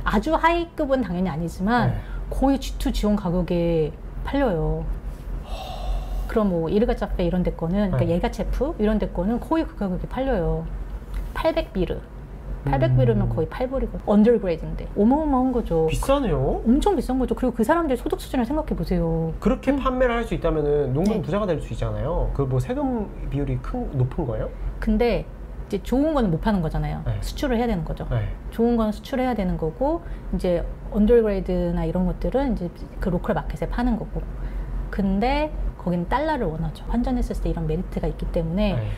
Speaker 2: 아주 하이급은 당연히 아니지만 네. 거의 G2, G1 가격에 팔려요. 그럼 뭐 이르가짜페 이런 데 거는 그러니까
Speaker 1: 네.
Speaker 2: 예가체프 이런 데 거는 거의 그 가격에 팔려요. 800비르. 800비르면 거의 8불이거든요. 언더그레이드인데 어마어마한 거죠.
Speaker 1: 비싸네요.
Speaker 2: 엄청 비싼 거죠. 그리고 그 사람들의 소득 수준을 생각해 보세요.
Speaker 1: 그렇게 판매를 할 수 있다면 농민 네. 부자가 될 수 있잖아요. 그 뭐 세금 비율이 높은 거예요?
Speaker 2: 근데 이제 좋은 거는 못 파는 거잖아요.
Speaker 1: 네.
Speaker 2: 수출을 해야 되는 거죠.
Speaker 1: 네.
Speaker 2: 좋은 거는 수출해야 되는 거고 이제 언더그레이드나 이런 것들은 이제 그 로컬 마켓에 파는 거고. 근데 거기는 달러를 원하죠. 환전했을 때 이런 메리트가 있기 때문에 네.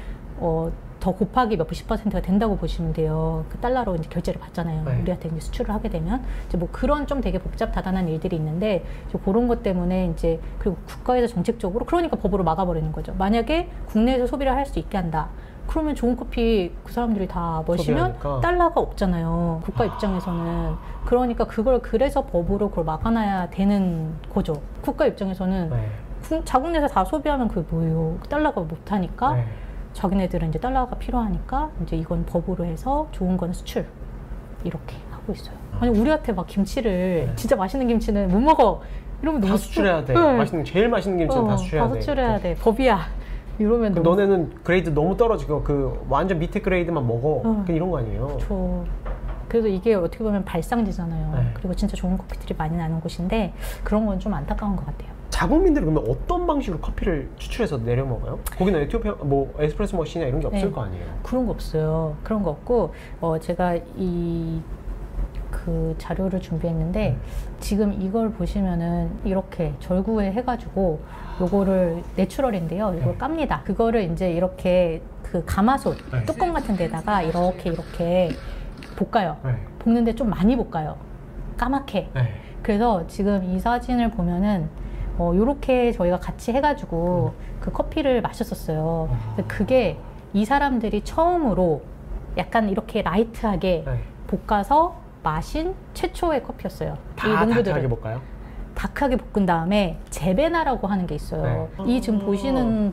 Speaker 2: 더 곱하기 몇십 %가 된다고 보시면 돼요. 그 달러로 이제 결제를 받잖아요. 네. 우리한테 이제 수출을 하게 되면 이제 뭐 그런 좀 되게 복잡다단한 일들이 있는데 그런 것 때문에 이제 그리고 국가에서 정책적으로 그러니까 법으로 막아버리는 거죠. 만약에 국내에서 소비를 할 수 있게 한다. 그러면 좋은 커피 그 사람들이 다 마시면 달러가 없잖아요. 국가 입장에서는. 그러니까 그걸 그래서 법으로 그걸 막아놔야 되는 거죠. 국가 입장에서는 네. 자국 내에서 다 소비하면 그게 뭐예요? 달러가 못하니까. 네. 자기네들은 이제 달러가 필요하니까 이제 이건 법으로 해서 좋은 거는 수출 이렇게 하고 있어요. 아니 우리한테 막 김치를 네. 진짜 맛있는 김치는 못 먹어 이러면 너무
Speaker 1: 수출해야 돼. 네. 제일 맛있는 김치는 다 수출해야 돼.
Speaker 2: 다 수출해야 돼. 법이야. 이러면 너무...
Speaker 1: 너네는 그레이드 너무 떨어지고 그 완전 밑에 그레이드만 먹어. 이런 거 아니에요?
Speaker 2: 그래서 이게 어떻게 보면 발상지잖아요.
Speaker 1: 네.
Speaker 2: 그리고 진짜 좋은 커피들이 많이 나는 곳인데 그런 건 좀 안타까운 것 같아요.
Speaker 1: 자국민들은 그러면 어떤 방식으로 커피를 추출해서 내려 먹어요? 거기는 에티오피아 뭐 에스프레소 머신이나 이런 게 없을 네. 거 아니에요?
Speaker 2: 그런 거 없어요. 그런 거 없고 제가 그 자료를 준비했는데 지금 이걸 보시면은 이렇게 절구에 해가지고 요거를 내추럴인데요. 이걸 깝니다. 그거를 이제 이렇게 그 가마솥 네. 뚜껑 같은 데다가 이렇게 볶아요. 네. 볶는데 좀 많이 볶아요. 까맣게. 네. 그래서 지금 이 사진을 보면은 요렇게 저희가 같이 해가지고 그 커피를 마셨었어요. 그게 이 사람들이 처음으로 약간 이렇게 라이트하게 네. 볶아서 마신 최초의 커피였어요.
Speaker 1: 다 다크하게 볶아요?
Speaker 2: 다크하게 볶은 다음에 제베나라고 하는 게 있어요. 네. 이 지금 보시는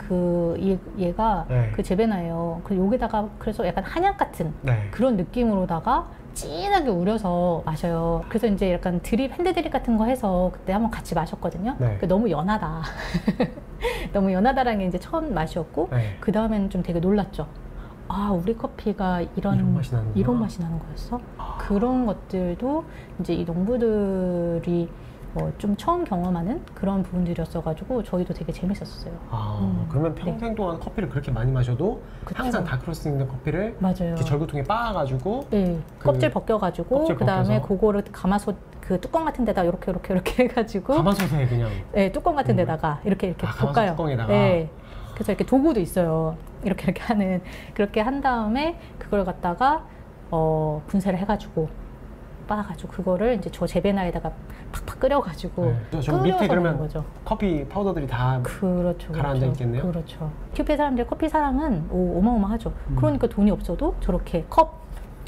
Speaker 2: 얘가
Speaker 1: 네.
Speaker 2: 그 제베나예요. 그 여기다가 그래서 약간 한약 같은
Speaker 1: 네.
Speaker 2: 그런 느낌으로다가 진하게 우려서 마셔요. 그래서 이제 약간 핸드 드립 같은 거 해서 그때 한번 같이 마셨거든요.
Speaker 1: 네.
Speaker 2: 너무 연하다. 너무 연하다라는 게 이제 처음 맛이었고
Speaker 1: 네.
Speaker 2: 그 다음에는 좀 되게 놀랐죠. 아, 우리 커피가 이런 맛이 나는 거였어? 그런 것들도 이제 이 농부들이 좀 처음 경험하는 그런 부분들이었어가지고 저희도 되게 재밌었어요.
Speaker 1: 그러면 평생 동안 커피를 그렇게 많이 마셔도 그쵸. 항상 다크로스 있는 커피를
Speaker 2: 맞아요.
Speaker 1: 이렇게 절구통에 빻아가지고
Speaker 2: 네. 껍질 벗겨가지고 그 다음에 그거를 가마솥 그 뚜껑 같은 데다 이렇게 해가지고
Speaker 1: 가마솥에 그냥
Speaker 2: 네, 뚜껑 같은 데다가 이렇게 볶아요.
Speaker 1: 뚜껑에다가
Speaker 2: 네. 그래서 이렇게 도구도 있어요. 이렇게 하는 그렇게 한 다음에 그걸 갖다가 분쇄를 해가지고 빻아가지고 그거를 이제 저 제베나에다가 팍팍 끓여가지고
Speaker 1: 저 밑에 그러면 거죠. 커피 파우더들이 다
Speaker 2: 그렇죠,
Speaker 1: 가라앉아 있겠네요.
Speaker 2: 그렇죠. 에티오피아 사람들 커피 사랑은 어마어마하죠. 그러니까 돈이 없어도 저렇게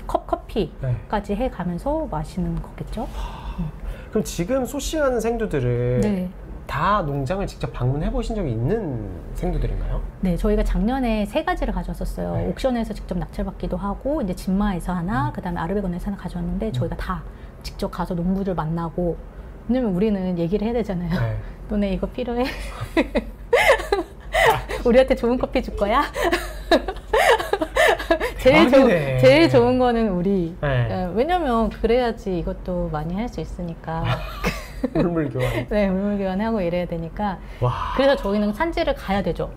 Speaker 2: 커피까지 해가면서 마시는 거겠죠.
Speaker 1: 그럼 지금 소싱하는 생두들을
Speaker 2: 네.
Speaker 1: 다 농장을 직접 방문해 보신 적이 있는 생두들인가요?
Speaker 2: 네, 저희가 작년에 3가지를 가져왔었어요.
Speaker 1: 네.
Speaker 2: 옥션에서 직접 낙찰받기도 하고 이제 진마에서 하나, 그다음에 아르베곤에서 하나 가져왔는데 저희가 다 직접 가서 농부들 만나고 왜냐면 우리는 얘기를 해야 되잖아요.
Speaker 1: 네.
Speaker 2: 너네 이거 필요해? 우리한테 좋은 커피 줄 거야? 제일 좋은 거는 우리.
Speaker 1: 네.
Speaker 2: 왜냐면 그래야지 이것도 많이 할 수 있으니까.
Speaker 1: 물물 교환.
Speaker 2: 네, 물물 교환하고 이래야 되니까.
Speaker 1: 와.
Speaker 2: 그래서 저희는 산지를 가야 되죠.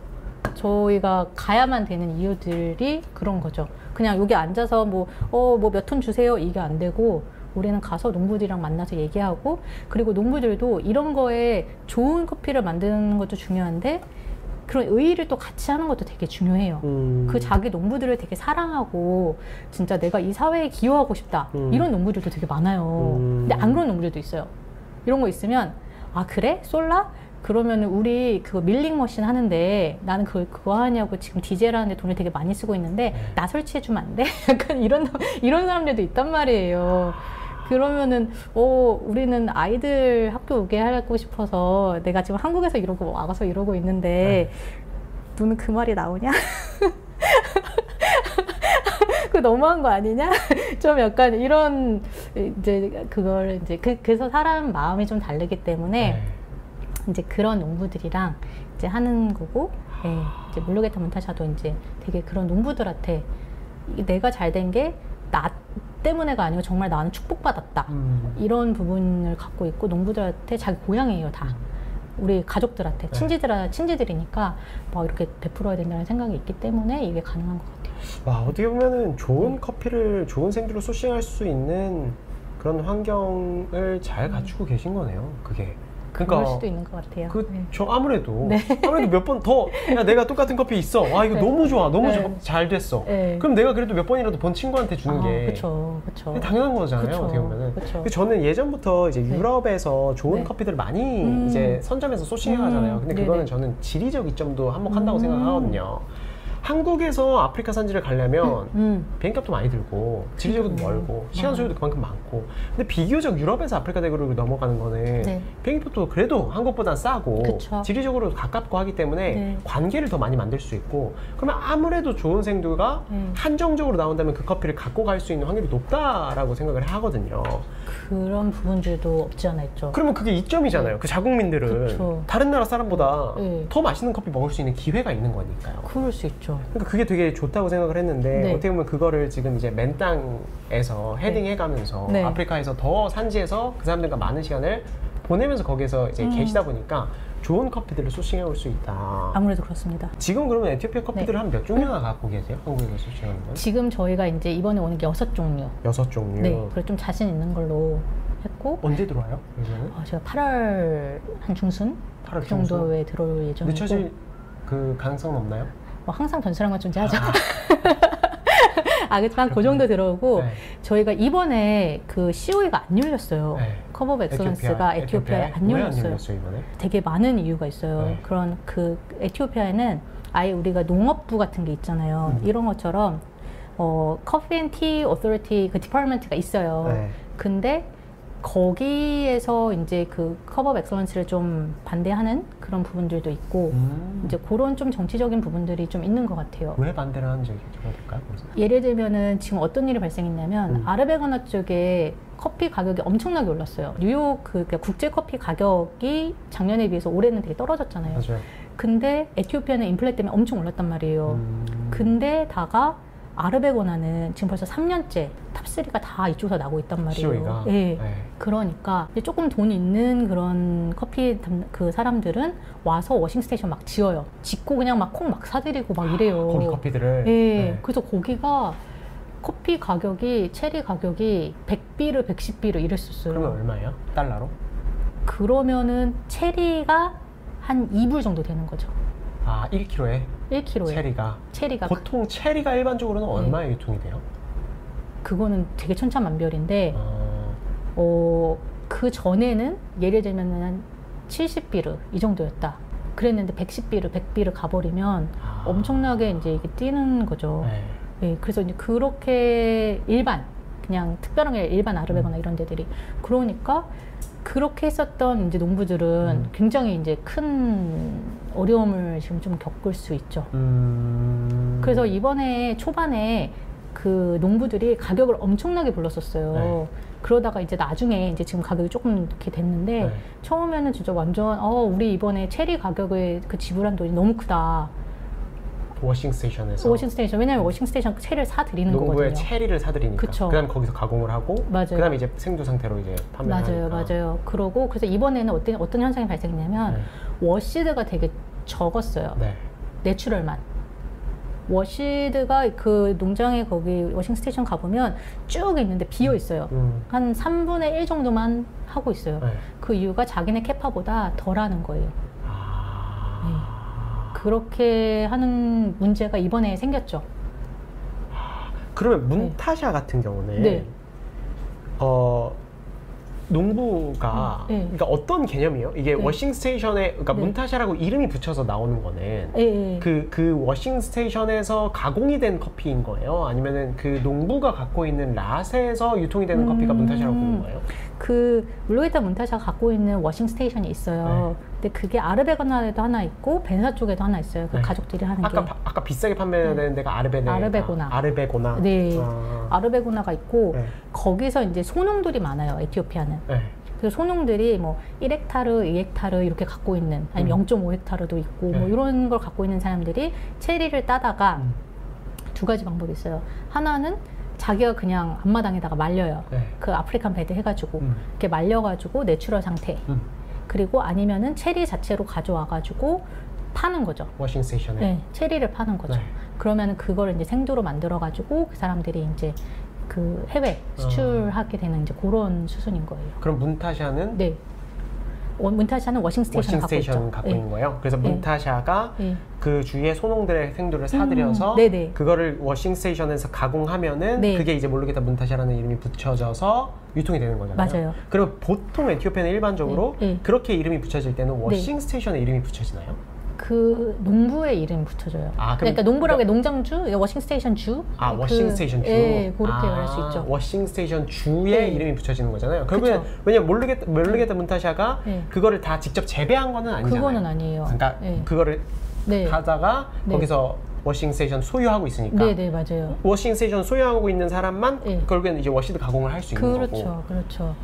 Speaker 2: 저희가 가야만 되는 이유들이 그런 거죠. 그냥 여기 앉아서 뭐 몇 톤 주세요 이게 안 되고, 우리는 가서 농부들이랑 만나서 얘기하고, 그리고 농부들도 이런 거에 좋은 커피를 만드는 것도 중요한데 그런 의의를 또 같이 하는 것도 되게 중요해요. 그 자기 농부들을 되게 사랑하고 진짜 내가 이 사회에 기여하고 싶다 이런 농부들도 되게 많아요. 근데 안 그런 농부들도 있어요. 이런 거 있으면 아 그래? 쏠라? 그러면 우리 그거 밀링 머신 하는데 나는 그거 하냐고 지금 디젤 하는데 돈을 되게 많이 쓰고 있는데 나 설치해주면 안 돼? 약간 이런 사람들도 있단 말이에요. 그러면은 우리는 아이들 학교 오게 하고 싶어서 내가 지금 한국에서 이러고 와서 이러고 있는데 너는 그 말이 나오냐? 그거 너무한 거 아니냐? 좀 약간 이런 이제 그걸 이제 그래서 사람 마음이 좀 다르기 때문에 이제 그런 농부들이랑 이제 하는 거고, 이제 물로게타 몬타샤도 이제 되게 그런 농부들한테 내가 잘 된 게 나 때문에가 아니고 정말 나는 축복받았다 이런 부분을 갖고 있고, 농부들한테 자기 고향이에요 다. 우리 가족들한테 친지들이니까 막 이렇게 베풀어야 된다는 생각이 있기 때문에 이게 가능한 것 같아요.
Speaker 1: 와, 어떻게 보면은 좋은 커피를 좋은 생두로 소싱할 수 있는 그런 환경을 잘 갖추고 계신 거네요. 그게. 그러니까
Speaker 2: 그럴 수도 있는 것 같아요.
Speaker 1: 저 아무래도 몇 번 더, 야 내가 똑같은 커피 있어. 와 이거 너무 좋아, 너무 잘 됐어. 그럼 내가 그래도 몇 번이라도 본 친구한테 주는 게
Speaker 2: 그쵸.
Speaker 1: 당연한 거잖아요. 어떻게 보면은. 저는 예전부터 이제 유럽에서 좋은 커피들을 많이 이제 선점해서 소싱해 가잖아요. 근데 그거는 저는 지리적 이점도 한몫한다고 생각하거든요. 한국에서 아프리카 산지를 가려면 비행값도 많이 들고 지리적으로 멀고 시간 소요도 그만큼 많고, 근데 비교적 유럽에서 아프리카 대륙으로 넘어가는 거는 비행값도 그래도 한국보다 싸고 지리적으로 가깝고 하기 때문에 관계를 더 많이 만들 수 있고, 그러면 아무래도 좋은 생두가 한정적으로 나온다면 그 커피를 갖고 갈 수 있는 확률이 높다라고 생각을 하거든요.
Speaker 2: 그런 부분들도 없지 않아 있죠.
Speaker 1: 그러면 그게 이점이잖아요. 그 자국민들은 다른 나라 사람보다 더 맛있는 커피 먹을 수 있는 기회가 있는 거니까요.
Speaker 2: 그럴 수 있죠.
Speaker 1: 그러니까 그게 되게 좋다고 생각을 했는데 어떻게 보면 그거를 지금 이제 맨 땅에서 헤딩해가면서 아프리카에서 더 산지에서 그 사람들과 많은 시간을 보내면서 거기에서 이제 계시다 보니까 좋은 커피들을 소싱해 올 수 있다.
Speaker 2: 아무래도 그렇습니다.
Speaker 1: 지금 그러면 에티오피아 커피들을 한 몇 종류나 갖고 계세요? 한국에서 소싱하는 건?
Speaker 2: 지금 저희가 이제 이번에 오는 게 6종류.
Speaker 1: 6종류?
Speaker 2: 네. 그래서 좀 자신 있는 걸로 했고.
Speaker 1: 언제 들어와요? 여기는?
Speaker 2: 제가 8월 한 중순? 8월 그 정도에 들어올 예정이고.
Speaker 1: 늦춰질 그 가능성은 없나요?
Speaker 2: 항상 변수랑은 존재하죠. 그렇지만 그 정도 들어오고, 저희가 이번에 그 COE가 안 열렸어요. 컵 오브 엑설런스가 에티오피아에 안 열렸어요.
Speaker 1: 이번에?
Speaker 2: 되게 많은 이유가 있어요. 그런 그 에티오피아에는 아예 우리가 농업부 같은 게 있잖아요. 이런 것처럼 커피 앤 티 오토리티 그 디파트먼트가 있어요. 근데 거기에서 이제 그 컵 오브 엑설런스를 좀 반대하는 그런 부분들도 있고, 이제 그런 좀 정치적인 부분들이 좀 있는 것 같아요.
Speaker 1: 왜 반대를 하는지 여쭤봐도 될까요?
Speaker 2: 예를 들면은 지금 어떤 일이 발생했냐면 아르베거나 쪽에 커피 가격이 엄청나게 올랐어요. 뉴욕 그러니까 국제 커피 가격이 작년에 비해서 올해는 되게 떨어졌잖아요.
Speaker 1: 맞아요.
Speaker 2: 근데 에티오피아는 인플레 때문에 엄청 올랐단 말이에요. 근데 다가 아르베고나는 지금 벌써 3년째 탑3가 다 이쪽에서 나고 있단 말이에요.
Speaker 1: COE가?
Speaker 2: 네. 그러니까 이제 조금 돈 있는 그런 커피 그 사람들은 와서 워싱스테이션 막 지어요. 짓고 그냥 막 콩 막 사들이고 막 이래요.
Speaker 1: 거기 커피들을?
Speaker 2: 네. 그래서 거기가 커피 가격이, 체리 가격이 100비르, 110비르 이랬었어요.
Speaker 1: 그러면 얼마예요? 달러로?
Speaker 2: 그러면은 체리가 한 2불 정도 되는 거죠.
Speaker 1: 1kg에?
Speaker 2: 1kg에. 체리가.
Speaker 1: 보통 체리가 일반적으로는 얼마에 유통이 돼요?
Speaker 2: 그거는 되게 천차만별인데, 그 전에는 예를 들면 한 70비르 이 정도였다. 그랬는데 110비르, 100비르 가버리면 엄청나게 이제 이게 뛰는 거죠. 네, 그래서 이제 그렇게 그냥 특별한 게 일반 아르베거나 이런 데들이. 그러니까 그렇게 했었던 이제 농부들은 굉장히 이제 큰 어려움을 지금 좀 겪을 수 있죠. 그래서 이번에 초반에 그 농부들이 가격을 엄청나게 불렀었어요. 그러다가 이제 나중에 이제 지금 가격이 조금 이렇게 됐는데, 처음에는 진짜 완전 우리 이번에 체리 가격을 그 지불한 돈이 너무 크다.
Speaker 1: 워싱 스테이션에서.
Speaker 2: 워싱 스테이션. 왜냐면 워싱 스테이션 체리를 사드리는 거거든요.
Speaker 1: 농부의 체리를 사드리니까.
Speaker 2: 그쵸.
Speaker 1: 그다음 거기서 가공을 하고.
Speaker 2: 맞아요.
Speaker 1: 그다음 이제 생두 상태로 이제 판매하니까.
Speaker 2: 맞아요. 그러고 그래서 이번에는 어떤 현상이 발생했냐면 워시드가 되게 적었어요. 내추럴만. 워시드가 그 농장에 거기 워싱 스테이션 가보면 쭉 있는데 비어 있어요. 한 3분의 1 정도만 하고 있어요. 그 이유가 자기네 캐파보다 덜 하는 거예요. 그렇게 하는 문제가 이번에 생겼죠.
Speaker 1: 그러면 문타샤 같은 경우는 농부가 그러니까 어떤 개념이에요? 이게 워싱 스테이션에 그러니까 문타샤라고 이름이 붙여서 나오는 거는 그 워싱 스테이션에서 가공이 된 커피인 거예요? 아니면은 그 농부가 갖고 있는 랏에서 유통이 되는 커피가 문타샤라고 부르는 거예요?
Speaker 2: 그 물로이타 문타샤가 갖고 있는 워싱 스테이션이 있어요. 근데 그게 아르베고나에도 하나 있고 벤사 쪽에도 하나 있어요. 그 가족들이 하는 게.
Speaker 1: 아까 비싸게 판매되는 데가
Speaker 2: 아르베고나. 아르베고나가 있고 거기서 이제 소농들이 많아요. 에티오피아는. 그래서 소농들이 뭐 1헥타르, 2헥타르 이렇게 갖고 있는, 아니면 0.5헥타르도 있고 뭐 이런 걸 갖고 있는 사람들이 체리를 따다가 두 가지 방법이 있어요. 하나는 자기가 그냥 앞마당에다가 말려요. 그 아프리칸 베드 해가지고 이렇게 말려가지고 내추럴 상태. 그리고 아니면은 체리 자체로 가져와가지고 파는 거죠.
Speaker 1: 워싱 스테이션에.
Speaker 2: 체리를 파는 거죠. 그러면 그거를 이제 생두로 만들어가지고 그 사람들이 이제 그 해외 수출하게 되는 이제 그런 수순인 거예요.
Speaker 1: 그럼 문타샤는?
Speaker 2: 문타샤는 워싱 스테이션
Speaker 1: 갖고 있는 거예요. 그래서 문타샤가 그 주위에 소농들의 생두를 사들여서 그거를 워싱 스테이션에서 가공하면은 그게 이제 모르겠다 문타샤라는 이름이 붙여져서 유통이 되는 거잖아요.
Speaker 2: 맞아요.
Speaker 1: 그리고 보통 에티오피아는 일반적으로 그렇게 이름이 붙여질 때는 워싱 스테이션의 이름이 붙여지나요?
Speaker 2: 그 농부의 이름이 붙여져요. 그러니까 농부라고 해 농장주, 워싱 스테이션 주.
Speaker 1: 워싱 스테이션 주.
Speaker 2: 그렇게 말할 수 있죠.
Speaker 1: 워싱 스테이션 주의 이름이 붙여지는 거잖아요. 결국엔 왜냐면 모르겠다 문타샤가 그거를 다 직접 재배한 거는 아니잖아요.
Speaker 2: 그거는 아니에요.
Speaker 1: 그러니까 그거를 가다가 거기서 워싱 스테이션 소유하고 있으니까.
Speaker 2: 맞아요.
Speaker 1: 워싱 스테이션 소유하고 있는 사람만 결국에는 이제 워시드 가공을 할 수 있는 거고.
Speaker 2: 그렇죠.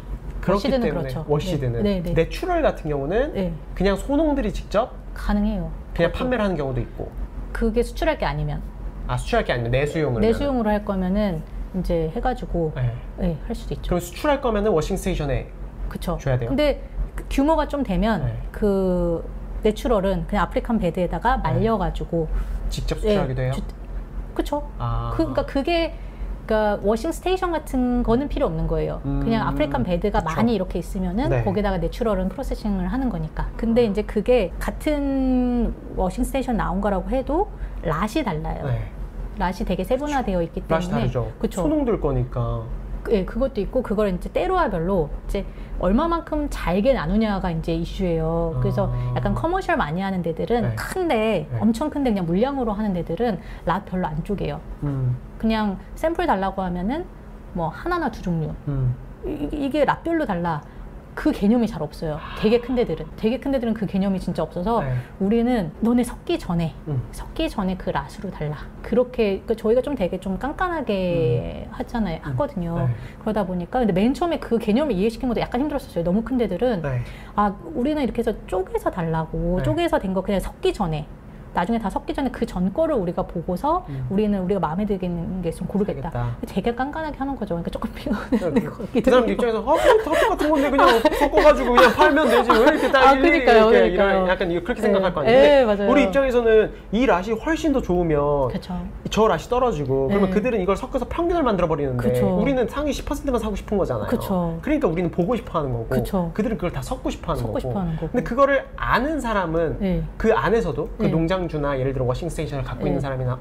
Speaker 1: 그렇기 때문에 워시드는 내추럴 같은 경우는 그냥 소농들이 직접
Speaker 2: 가능해요.
Speaker 1: 그냥 판매를 하는 경우도 있고.
Speaker 2: 그게 수출할 게 아니면.
Speaker 1: 수출할 게 아니면
Speaker 2: 내수용으로 할 거면은 이제 해가지고 할 수도 있죠.
Speaker 1: 그럼 수출할 거면은 워싱 스테이션에 줘야 돼요.
Speaker 2: 근데 그 규모가 좀 되면 그 내추럴은 그냥 아프리칸 베드에다가 말려가지고
Speaker 1: 직접 수출하기도 해요.
Speaker 2: 그쵸. 그러니까 그게 그러니까 워싱 스테이션 같은 거는 필요 없는 거예요. 그냥 아프리칸 베드가 많이 이렇게 있으면은 거기다가 내추럴은 프로세싱을 하는 거니까. 근데 이제 그게 같은 워싱 스테이션 나온 거라고 해도 랏이 달라요. 랏이 되게 세분화되어 있기 때문에.
Speaker 1: 랏이 다르죠. 소농들 거니까.
Speaker 2: 그것도 있고 그걸 이제 때로와별로 이제 얼마만큼 잘게 나누냐가 이제 이슈예요. 그래서 약간 커머셜 많이 하는 데들은 큰데 엄청 큰데 그냥 물량으로 하는 데들은 랏 별로 안 쪼개요. 그냥 샘플 달라고 하면은 뭐 하나나 두 종류. 이게 랏별로 달라. 그 개념이 잘 없어요. 되게 큰 데들은 그 개념이 진짜 없어서 우리는 너네 섞기 전에 그 랏으로 달라. 그렇게 저희가 좀 되게 좀 깐깐하게 하거든요. 그러다 보니까 근데 맨 처음에 그 개념을 이해시킨 것도 약간 힘들었어요. 너무 큰 데들은 우리는 이렇게 해서 쪼개서 달라고 쪼개서 된 거 그냥 섞기 전에 나중에 다 섞기 전에 그 전 거를 우리가 보고서 우리가 마음에 들겠는 게 좀 고르겠다. 되게 깐깐하게 하는 거죠. 그러니까 조금 피곤한 것 같기도
Speaker 1: 그 사람 입장에서 다 똑같은 건데 그냥 섞어가지고 그냥 팔면 되지 왜 이렇게 딱
Speaker 2: 그러니까요.
Speaker 1: 약간 그렇게 생각할 거 아니에요.
Speaker 2: 맞아요.
Speaker 1: 우리 입장에서는 이 랏이 훨씬 더 좋으면
Speaker 2: 그쵸.
Speaker 1: 저 랏이 떨어지고 그러면 그들은 이걸 섞어서 평균을 만들어 버리는데 우리는 상위 10%만 사고 싶은 거잖아요. 그러니까 우리는 보고 싶어 하는 거고 그들은 그걸 다 섞고 싶어 하는 거고. 근데 그거를 아는 사람은 그 안에서도 그 농장주나 예를 들어 워싱 스테이션을 갖고 있는 사람이나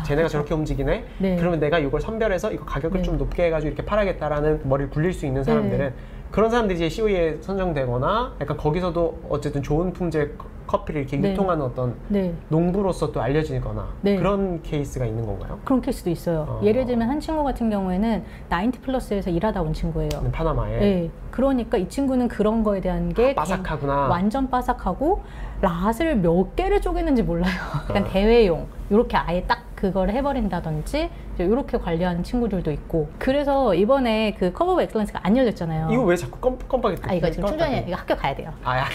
Speaker 1: 쟤네가 저렇게 움직이네? 그러면 내가 이걸 선별해서 이거 가격을 좀 높게 해가지고 이렇게 팔아야겠다라는 머리를 굴릴 수 있는 사람들은 그런 사람들이 이제 COE에 선정되거나 약간 거기서도 어쨌든 좋은 품질 커피를 이렇게 유통하는 어떤 농부로서 또 알려지거나 그런 케이스가 있는 건가요?
Speaker 2: 그런 케이스도 있어요. 예를 들면 한 친구 같은 경우에는 90 플러스에서 일하다 온 친구예요.
Speaker 1: 파나마에.
Speaker 2: 그러니까 이 친구는 그런 거에 대한 게
Speaker 1: 바삭하구나.
Speaker 2: 완전 바삭하고 랏을 몇 개를 쪼개는지 몰라요. 약간 대회용 이렇게 아예 딱 그걸 해버린다든지 이렇게 관리하는 친구들도 있고. 그래서 이번에 그 커브 오브 엑셀런스가 안 열렸잖아요.
Speaker 1: 이거 왜 자꾸 껌뻑이
Speaker 2: 아, 이거 지금 충전이 이거 학교 가야 돼요.
Speaker 1: 아,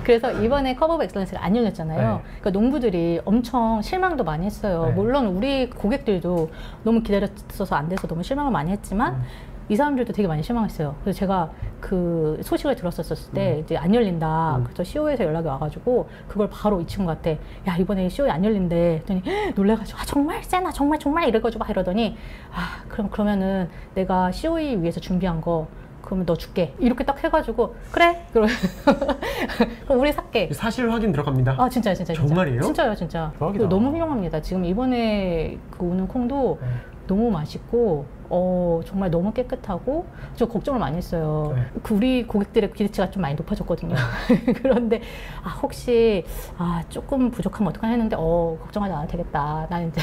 Speaker 2: 그래서 이번에 커브 오브 엑셀런스가 안 열렸잖아요. 네. 그러니까 농부들이 엄청 실망도 많이 했어요. 네. 물론 우리 고객들도 너무 기다렸어서 안 돼서 너무 실망을 많이 했지만 이 사람들도 되게 많이 실망했어요. 그래서 제가 그 소식을 들었었을 때 이제 안 열린다. 그래서 CO에서 연락이 와가지고 그걸 바로 이 친구한테 야 이번에 CO에 안 열린대. 했더니 놀래가지고 아 정말 세나 정말 이래가지고 막 이러더니 아 그러면은 내가 COE 위해서 준비한 거 그러면 너 줄게. 이렇게 딱 해가지고 그래? 그럼 우리 살게.
Speaker 1: 사실 확인 들어갑니다.
Speaker 2: 아 진짜요.
Speaker 1: 정말이에요?
Speaker 2: 진짜요. 대박이다. 너무 훌륭합니다. 지금 이번에 그 우는 콩도 너무 맛있고 정말 너무 깨끗하고 저 걱정을 많이 했어요. 네. 우리 고객들의 기대치가 좀 많이 높아졌거든요. 그런데 혹시 조금 부족하면 어떡하나 했는데 걱정하지 않아도 되겠다. 나는 이제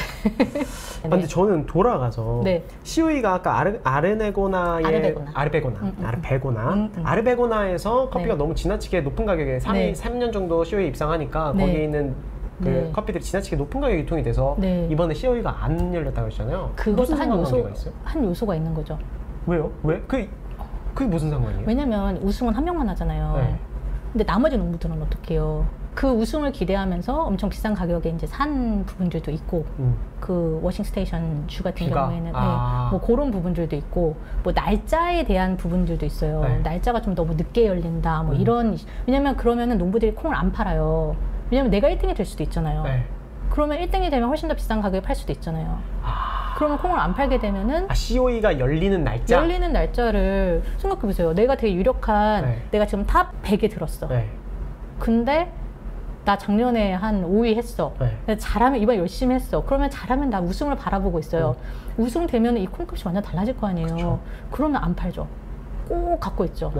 Speaker 1: 근데 저는 돌아가서
Speaker 2: 네.
Speaker 1: COE가 아까 아르베고나에서 커피가 너무 지나치게 높은 가격에 3년 정도 COE 입상하니까 거기에 있는 그 커피들이 지나치게 높은 가격에 유통이 돼서 이번에 COE가 안 열렸다고 했잖아요.
Speaker 2: 그것도 한 요소가 있는 거죠.
Speaker 1: 왜요? 왜? 그게 무슨 상관이에요?
Speaker 2: 왜냐면 우승은 한 명만 하잖아요. 근데 나머지 농부들은 어떻게 해요? 그 우승을 기대하면서 엄청 비싼 가격에 이제 산 부분들도 있고, 그 워싱 스테이션 주 같은 경우에는 뭐 그런 부분들도 있고, 뭐 날짜에 대한 부분들도 있어요. 날짜가 좀 너무 늦게 열린다, 뭐 이런. 왜냐면 그러면은 농부들이 콩을 안 팔아요. 왜냐면 내가 1등이 될 수도 있잖아요. 그러면 1등이 되면 훨씬 더 비싼 가격에 팔 수도 있잖아요. 그러면 콩을 안 팔게 되면은
Speaker 1: COE가 열리는 날짜?
Speaker 2: 열리는 날짜를 생각해보세요. 내가 되게 유력한 내가 지금 탑 100에 들었어. 근데 나 작년에 한 5위 했어. 잘하면 이번 열심히 했어. 그러면 잘하면 나 우승을 바라보고 있어요. 우승 되면 이 콩값이 완전 달라질 거 아니에요. 그쵸. 그러면 안 팔죠. 꼭 갖고 있죠.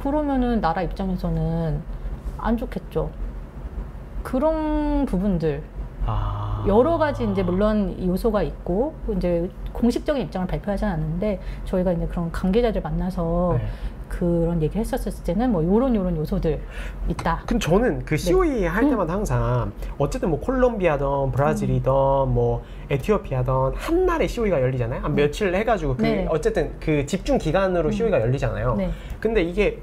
Speaker 2: 그러면은 나라 입장에서는 안 좋겠죠. 그런 부분들 여러 가지 이제 물론 요소가 있고 이제 공식적인 입장을 발표하지는 않는데 저희가 이제 그런 관계자들 만나서 그런 얘기를 했었을 때는 뭐 요런 요소들 있다.
Speaker 1: 그럼 저는 그 COE 할 때마다 항상 어쨌든 뭐 콜롬비아든 브라질이든 뭐 에티오피아든 한 날에 COE가 열리잖아요. 한 며칠 해가지고 어쨌든 그 집중 기간으로 COE가 열리잖아요. 근데 이게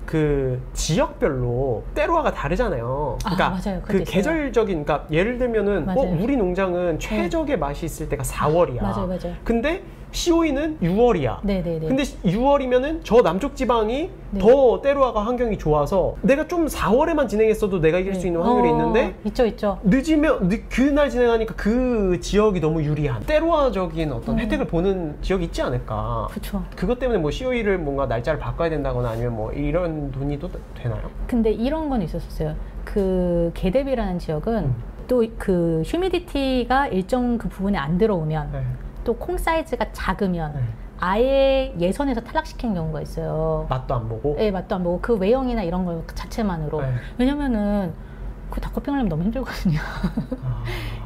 Speaker 1: 그 지역별로 때로화가 다르잖아요. 그러니까
Speaker 2: 맞아요.
Speaker 1: 그 계절적인, 그러니까 예를 들면은 우리 농장은 최적의 맛이 있을 때가 4월이야.
Speaker 2: 맞아요.
Speaker 1: 근데 COE는 6월이야. 근데 6월이면은 저 남쪽 지방이 더 때로화가 환경이 좋아서 내가 좀 4월에만 진행했어도 내가 이길 수 있는 확률이 있는데
Speaker 2: 있죠.
Speaker 1: 늦으면 그날 진행하니까 그 지역이 너무 유리한 때로화적인 어떤 혜택을 보는 지역이 있지 않을까.
Speaker 2: 그렇죠.
Speaker 1: 그것 때문에 뭐 COE를 뭔가 날짜를 바꿔야 된다거나 아니면 뭐 이런 논의도 되나요?
Speaker 2: 근데 이런 건 있었어요. 그 게데비라는 지역은 또 그 휴미디티가 일정 그 부분에 안 들어오면 또 콩 사이즈가 작으면 아예 예선에서 탈락시키는 경우가 있어요.
Speaker 1: 맛도 안 보고?
Speaker 2: 네, 맛도 안 보고 그 외형이나 이런 거 자체만으로. 왜냐면은 그 닭커핑하려면 너무 힘들거든요.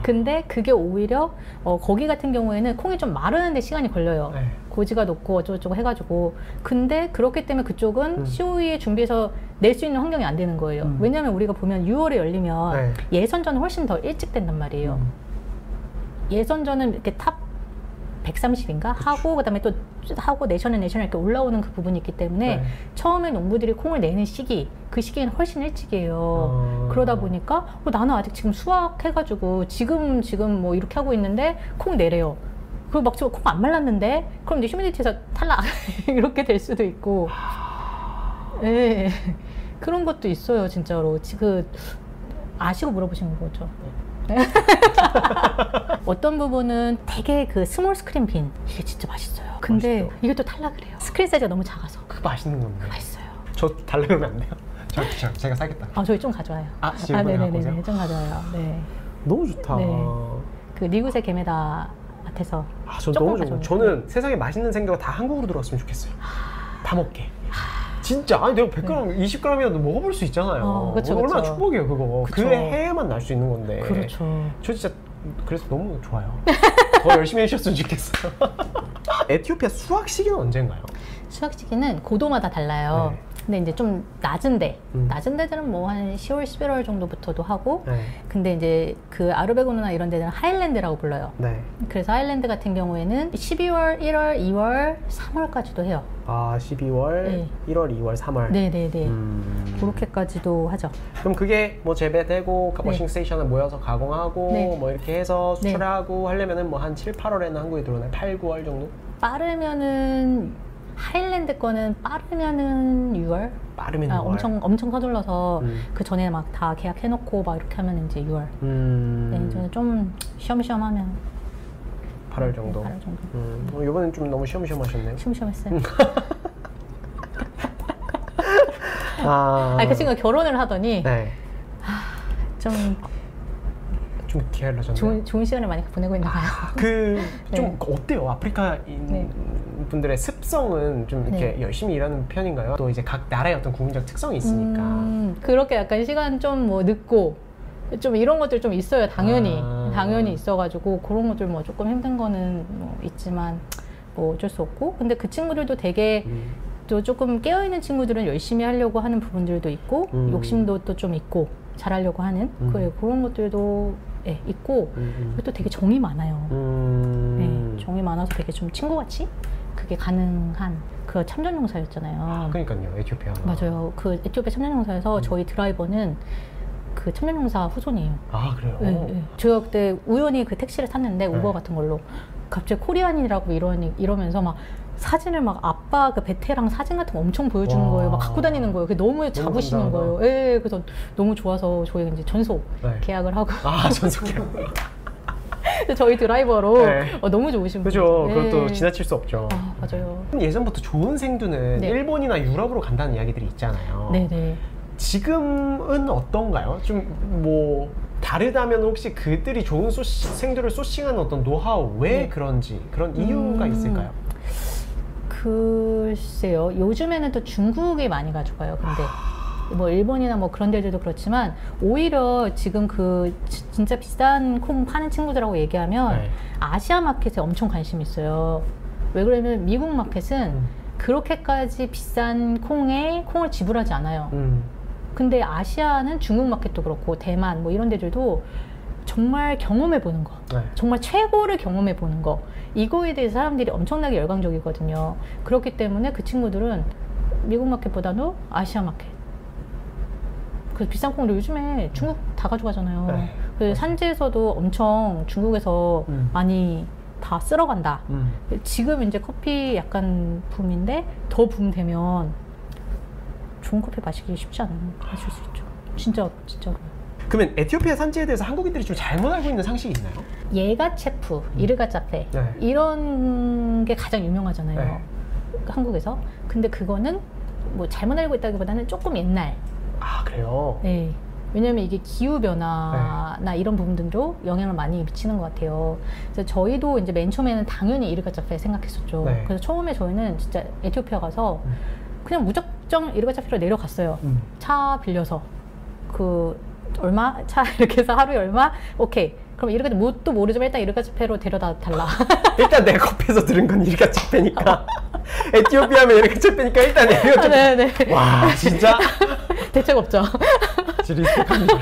Speaker 2: 근데 그게 오히려 거기 같은 경우에는 콩이 좀 마르는데 시간이 걸려요. 고지가 높고 어쩌고저쩌고 해가지고. 근데 그렇기 때문에 그쪽은 COE에 준비해서 낼 수 있는 환경이 안 되는 거예요. 왜냐면 우리가 보면 6월에 열리면 예선전은 훨씬 더 일찍 된단 말이에요. 예선전은 이렇게 탑 130인가 하고 그다음에 또 하고 내셔널 이렇게 올라오는 그 부분이 있기 때문에 처음에 농부들이 콩을 내는 시기, 그 시기는 훨씬 일찍이에요. 그러다 보니까 나는 아직 지금 수확해가지고 지금 뭐 이렇게 하고 있는데 콩 내래요. 그리고 막 콩 안 말랐는데 그럼 이제 휴미디티에서 탈락 이렇게 될 수도 있고. 그런 것도 있어요, 진짜로. 아시고 물어보시는 거죠. 어떤 부분은 되게 그 스몰 스크린 빈 이게 진짜 맛있어요. 근데 맛있죠. 이게 또 탈락을 해요. 스크린 사이즈가 너무 작아서.
Speaker 1: 그거 맛있는 건데.
Speaker 2: 맛있어요.
Speaker 1: 저 달라 그러면 안 돼요? 제가 사겠다.
Speaker 2: 저희 좀 가져와요. 네네네, 좀 가져와요.
Speaker 1: 너무 좋다.
Speaker 2: 그 리굿의 게메다 밭에서.
Speaker 1: 저 너무 좋아요. 저는 세상에 맛있는 생두가 다 한국으로 들어왔으면 좋겠어요. 다 먹게. 진짜 아니 내가 100g, 20g이라도 먹어볼 수 있잖아요. 얼마나 축복이에요 그거. 그 해에만 날 수 있는 건데. 저 진짜 그래서 너무 좋아요. 더 열심히 해주셨으면 좋겠어요. 에티오피아 수확 시기는 언젠가요?
Speaker 2: 수확 시기는 고도마다 달라요. 근데 이제 좀 낮은 데들은 뭐 한 10월, 11월 정도부터도 하고,
Speaker 1: 네.
Speaker 2: 근데 이제 그 아르베고나나 이런 데는 하일랜드라고 불러요.
Speaker 1: 네.
Speaker 2: 그래서 하일랜드 같은 경우에는 12월, 1월, 2월, 3월까지도 해요.
Speaker 1: 아, 12월,
Speaker 2: 네.
Speaker 1: 1월, 2월, 3월.
Speaker 2: 네네네. 그렇게까지도 하죠.
Speaker 1: 그럼 그게 뭐 재배되고 워싱 스테이션에 모여서 가공하고
Speaker 2: 네.
Speaker 1: 뭐 이렇게 해서
Speaker 2: 네.
Speaker 1: 수출하고 하려면은 뭐 한 7, 8월에는 한국에 들어오나요? 8, 9월 정도?
Speaker 2: 빠르면은 하일랜드 거는 빠르면은 6월?
Speaker 1: 빠르면 6월.
Speaker 2: 엄청 서둘러서 그 전에 막 다 계약해놓고 막 이렇게 하면 이제 6월. 네, 저는 좀 쉬엄쉬엄 하면
Speaker 1: 8월 정도.
Speaker 2: 8월 정도.
Speaker 1: 이번엔 좀 너무 쉬엄쉬엄 하셨네요.
Speaker 2: 쉬엄쉬엄 했어요.
Speaker 1: 아,
Speaker 2: 그 친구가 결혼을 하더니
Speaker 1: 네. 좀 게을러졌네요.
Speaker 2: 좋은 시간을 많이 보내고 있나 봐요.
Speaker 1: 좀 어때요? 아프리카인 분들의 습성은 좀 이렇게 열심히 일하는 편인가요? 또 이제 각 나라의 어떤 국민적 특성이 있으니까.
Speaker 2: 그렇게 약간 시간 좀 뭐 늦고 좀 이런 것들 좀 있어요. 당연히 있어가지고 그런 것들 뭐 조금 힘든 거는 뭐 있지만 뭐 어쩔 수 없고, 근데 그 친구들도 되게 또 조금 깨어있는 친구들은 열심히 하려고 하는 부분들도 있고 욕심도 또 좀 있고 잘하려고 하는 그런 것들도 있고, 그리고 또 되게 정이 많아요. 정이 많아서 되게 좀 친구같이 그게 가능한 그 참전용사였잖아요.
Speaker 1: 그러니까요, 에티오피아.
Speaker 2: 맞아요. 그 에티오피아 참전용사에서 저희 드라이버는 그 참전용사 후손이에요.
Speaker 1: 아, 그래요?
Speaker 2: 네. 제가 그때 우연히 그 택시를 탔는데 우버 같은 걸로 갑자기 코리안이라고 이러면서 막 사진을 막 아빠 그 베테랑 사진 같은 거 엄청 보여주는 거예요. 막 갖고 다니는 거예요. 그게 너무 잡으시는 거예요. 예, 그래서 너무 좋아서 저희가 이제 전속 계약을 하고.
Speaker 1: 아, 전속 계약.
Speaker 2: 저희 드라이버로 너무 좋으신
Speaker 1: 분이죠. 그죠. 그것도 지나칠 수 없죠.
Speaker 2: 아, 맞아요.
Speaker 1: 예전부터 좋은 생두는 일본이나 유럽으로 간다는 이야기들이 있잖아요.
Speaker 2: 네네.
Speaker 1: 지금은 어떤가요? 좀 뭐 다르다면 혹시 그들이 좋은 생두를 소싱하는 어떤 노하우 왜 그런지 그런 이유가 있을까요?
Speaker 2: 글쎄요. 요즘에는 또 중국이 많이 가져가요. 근데 뭐 일본이나 뭐 그런 데들도 그렇지만 오히려 지금 그 진짜 비싼 콩 파는 친구들하고 얘기하면 아시아 마켓에 엄청 관심이 있어요. 왜 그러냐면 미국 마켓은 그렇게까지 비싼 콩을 지불하지 않아요. 근데 아시아는 중국 마켓도 그렇고 대만 뭐 이런 데들도 정말 경험해 보는 거, 정말 최고를 경험해 보는 거, 이거에 대해서 사람들이 엄청나게 열광적이거든요. 그렇기 때문에 그 친구들은 미국 마켓보다도 아시아 마켓, 그 비싼 콩도 요즘에 중국 다 가져가잖아요. 그 산지에서도 엄청 중국에서 많이 다 쓸어간다. 지금 이제 커피 약간 붐인데 더 붐 되면 좋은 커피 마시기 쉽지 않아요. 마실 수 있죠. 진짜로.
Speaker 1: 그러면 에티오피아 산지에 대해서 한국인들이 좀 잘못 알고 있는 상식이 있나요?
Speaker 2: 예가체프, 이르가짜페 이런 게 가장 유명하잖아요. 한국에서. 근데 그거는 뭐 잘못 알고 있다기보다는 조금 옛날.
Speaker 1: 아, 그래요?
Speaker 2: 네. 왜냐면 이게 기후변화나 이런 부분들도 영향을 많이 미치는 것 같아요. 그래서 저희도 이제 맨 처음에는 당연히 이르가짜페 생각했었죠. 그래서 처음에 저희는 진짜 에티오피아 가서 그냥 무작정 이르가짜페로 내려갔어요. 차 빌려서. 얼마? 차 이렇게 해서 하루에 얼마? 오케이. 그럼 이렇게 뭣도 모르지만 일단 이르가짜페로 데려다 달라.
Speaker 1: 일단 내가 커피에서 들은 건 이르가짜페니까. 에티오피아 하면 이르가짜페니까 일단 이르가짜페.
Speaker 2: 네네.
Speaker 1: 와, 진짜.
Speaker 2: 대책 없죠.
Speaker 1: 리스펙합니다.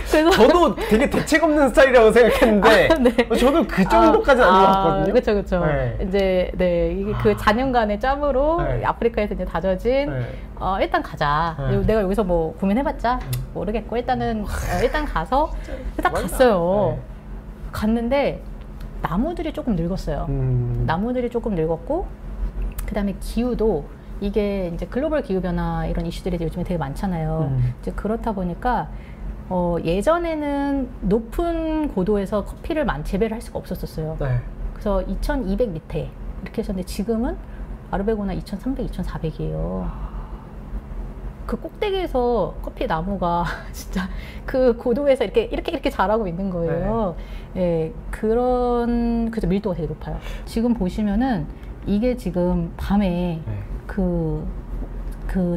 Speaker 1: 그래서 저도 되게 대책 없는 스타일이라고 생각했는데 저도 그 정도까지는 아닌 것 같거든요.
Speaker 2: 그렇죠. 이제 이게 그 자연간의 짬으로 아프리카에서 이제 다져진 일단 가자. 내가 여기서 뭐 고민해봤자 모르겠고 일단 가서 딱 갔어요. 갔는데 나무들이 조금 늙었어요. 나무들이 조금 늙었고 그다음에 기후도 이게 이제 글로벌 기후변화 이런 이슈들이 요즘에 되게 많잖아요. 이제 그렇다 보니까 예전에는 높은 고도에서 커피를 재배를 할 수가 없었어요. 그래서 2200 밑에 이렇게 했었는데 지금은 아르베고나 2300, 2400이에요. 그 꼭대기에서 커피 나무가 진짜 그 고도에서 이렇게 자라고 있는 거예요. 그래서 밀도가 되게 높아요. 지금 보시면은 이게 지금 밤에 그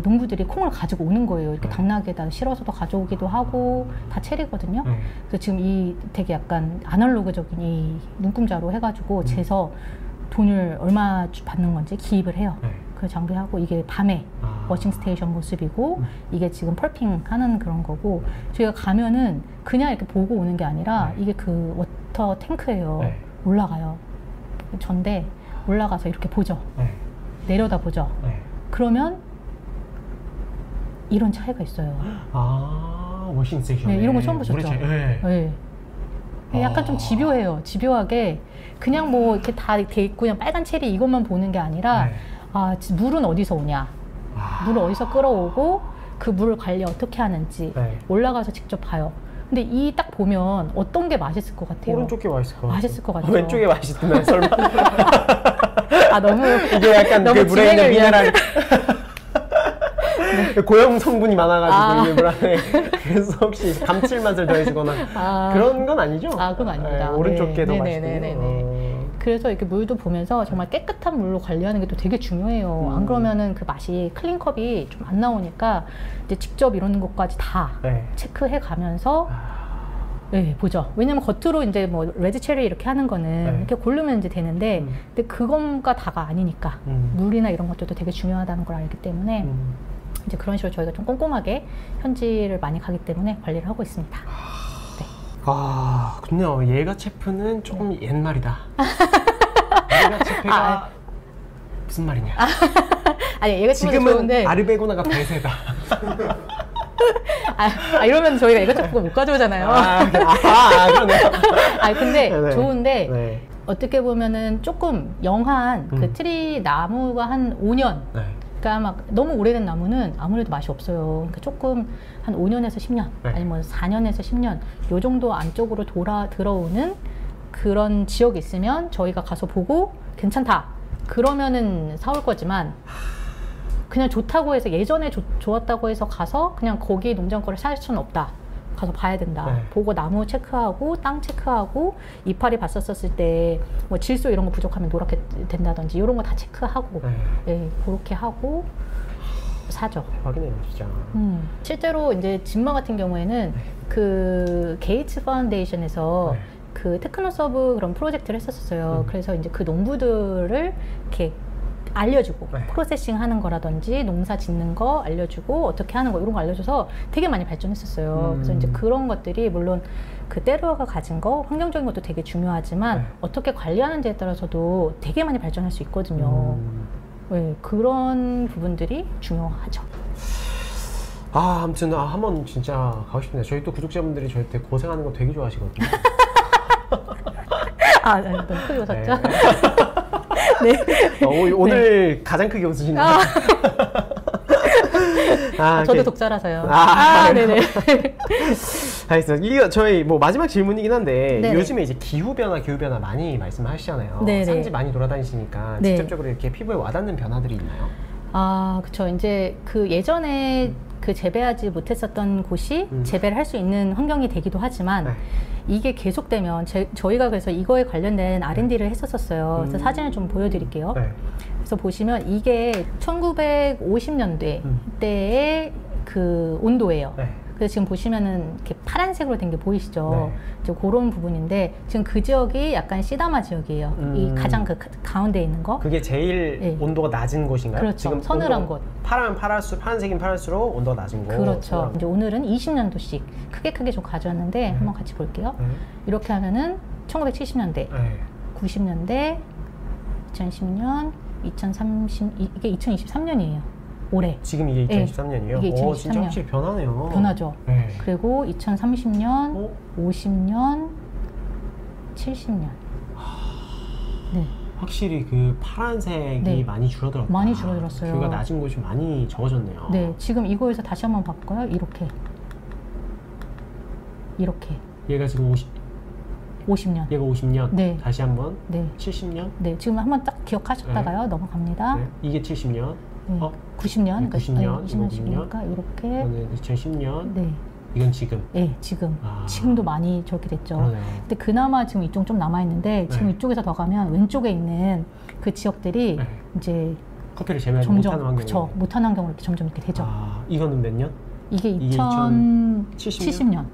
Speaker 2: 농부들이 콩을 가지고 오는 거예요. 이렇게 당나귀에다 실어서도 가져오기도 하고 다 체리거든요. 그래서 지금 이 되게 약간 아날로그적인 이 눈금자로 해가지고 재서 돈을 얼마 받는 건지 기입을 해요. 그 장비하고 이게 밤에 워싱 스테이션 모습이고 이게 지금 펄핑 하는 그런 거고 저희가 가면은 그냥 이렇게 보고 오는 게 아니라 이게 그 워터 탱크예요. 올라가요. 전데 올라가서 이렇게 보죠. 내려다 보죠. 그러면 이런 차이가 있어요.
Speaker 1: 워싱 스테이션.
Speaker 2: 네, 이런 거 처음 보셨죠? 네. 약간 좀 집요해요. 집요하게 그냥 뭐 이렇게 다 돼 있고 그냥 빨간 체리 이것만 보는 게 아니라 물은 어디서 오냐, 물을 어디서 끌어오고 그 물을 관리 어떻게 하는지 올라가서 직접 봐요. 근데 이 딱 보면 어떤 게 맛있을 것 같아요?
Speaker 1: 오른쪽 게 맛있을 것 같아요.
Speaker 2: 맛있을 것 같아요.
Speaker 1: 왼쪽에 맛있으면 설마.
Speaker 2: 너무
Speaker 1: 이게 약간 그 물에 있는 미네랄. 고형 성분이 많아가지고 이게 물 안에 그래서 혹시 감칠맛을 더해주거나 그런 건 아니죠?
Speaker 2: 그건 아닙니다.
Speaker 1: 오른쪽 게 더 맛있고.
Speaker 2: 그래서 이렇게 물도 보면서 정말 깨끗한 물로 관리하는 게 또 되게 중요해요. 안 그러면은 그 맛이 클린컵이 좀 안 나오니까 이제 직접 이런 것까지 다 체크해 가면서 보죠. 왜냐면 겉으로 이제 뭐 레드체리 이렇게 하는 거는 이렇게 고르면 이제 되는데 근데 그건가 다가 아니니까 물이나 이런 것들도 되게 중요하다는 걸 알기 때문에 이제 그런 식으로 저희가 좀 꼼꼼하게 현지를 많이 가기 때문에 관리를 하고 있습니다.
Speaker 1: 근데요. 예가 체프는 조금 옛말이다. 예가 체프가 무슨 말이냐?
Speaker 2: 예가 체프가
Speaker 1: 지금은
Speaker 2: 좋은데
Speaker 1: 아르베고나가 배세다.
Speaker 2: 이러면 저희가 예가 체프가 못 가져오잖아요.
Speaker 1: 그러네요.
Speaker 2: 근데 좋은데 어떻게 보면은 조금 영한 그 트리 나무가 한 5년 그러니까 막 너무 오래된 나무는 아무래도 맛이 없어요. 그러니까 조금 한 5년에서 10년 아니면 4년에서 10년 요 정도 안쪽으로 들어오는 그런 지역이 있으면 저희가 가서 보고 괜찮다 그러면은 사올 거지만 그냥 좋다고 해서 예전에 좋았다고 해서 가서 그냥 거기 농장 거를 살 수는 없다. 가서 봐야 된다. 보고 나무 체크하고 땅 체크하고 이파리 봤었을 때 뭐 질소 이런 거 부족하면 노랗게 된다든지 이런 거 다 체크하고 그렇게 하고 사죠.
Speaker 1: 대박이네요, 진짜.
Speaker 2: 실제로 이제 진마 같은 경우에는 그 게이츠 파운데이션에서 그 테크노 서브 그런 프로젝트를 했었어요. 그래서 이제 그 농부들을 이렇게 알려주고 프로세싱 하는 거라든지 농사 짓는 거 알려주고 어떻게 하는 거 이런 거 알려줘서 되게 많이 발전했었어요. 그래서 이제 그런 것들이 물론 그 때로가 가진 거 환경적인 것도 되게 중요하지만 어떻게 관리하는지에 따라서도 되게 많이 발전할 수 있거든요. 그런 부분들이 중요하죠.
Speaker 1: 아무튼 한번 진짜 가고 싶네요. 저희 또 구독자분들이 저한테 고생하는 거 되게 좋아하시거든요.
Speaker 2: 너무 크게 웃었죠?
Speaker 1: 오늘 가장 크게 웃으시네요.
Speaker 2: 저도 독자라서요.
Speaker 1: 네네. 알겠습니다. 이거 저희 뭐 마지막 질문이긴 한데 요즘에 이제 기후 변화 많이 말씀하시잖아요. 산지 많이 돌아다니시니까 직접적으로 이렇게 피부에 와닿는 변화들이 있나요?
Speaker 2: 그쵸. 이제 그 예전에 그 재배하지 못했었던 곳이 재배를 할 수 있는 환경이 되기도 하지만 이게 계속되면 저희가 그래서 이거에 관련된 R&D를 했었어요. 그래서 사진을 좀 보여드릴게요. 그래서 보시면 이게 1950년대 때의 그 온도예요. 그래서 지금 보시면은 이렇게 파란색으로 된 게 보이시죠? 이제 그런 부분인데 지금 그 지역이 약간 시다마 지역이에요. 이 가장 그 가운데 있는 거.
Speaker 1: 그게 제일 온도가 낮은 곳인가요?
Speaker 2: 그렇죠. 지금 서늘한 곳.
Speaker 1: 파란색인 파랄수록 온도가 낮은 곳.
Speaker 2: 그렇죠. 이제 오늘은 20년도씩 크게 좀 가져왔는데 한번 같이 볼게요. 이렇게 하면은 1970년대, 90년대, 2010년, 2030 이게 2023년이에요. 올해.
Speaker 1: 지금 이게 2023년이에요?
Speaker 2: 이게 2023년.
Speaker 1: 진짜 확실히 변하네요.
Speaker 2: 변하죠. 그리고 2030년, 50년, 70년.
Speaker 1: 확실히 그 파란색이 많이 줄어들었다.
Speaker 2: 많이 줄어들었어요.
Speaker 1: 기후가 낮은 곳이 많이 적어졌네요.
Speaker 2: 지금 이거에서 다시 한번 바꿔요. 이렇게.
Speaker 1: 얘가 지금
Speaker 2: 50년.
Speaker 1: 얘가 50년. 다시 한번. 70년.
Speaker 2: 지금 한번 딱 기억하셨다가요. 넘어갑니다.
Speaker 1: 이게 70년.
Speaker 2: 90년.
Speaker 1: 90년.
Speaker 2: 20년이니까 이렇게.
Speaker 1: 2010년. 이건 지금.
Speaker 2: 지금. 지금도 많이 저렇게 됐죠.
Speaker 1: 그러네요.
Speaker 2: 근데 그나마 지금 이쪽 좀 남아 있는데 지금 이쪽에서 더 가면 왼쪽에 있는 그 지역들이 이제
Speaker 1: 커피를 재배하지 못하는 환경이.
Speaker 2: 그렇죠. 못하는 환경으로 이렇게 점점 이렇게 되죠.
Speaker 1: 이거는 몇 년?
Speaker 2: 이게 2070년.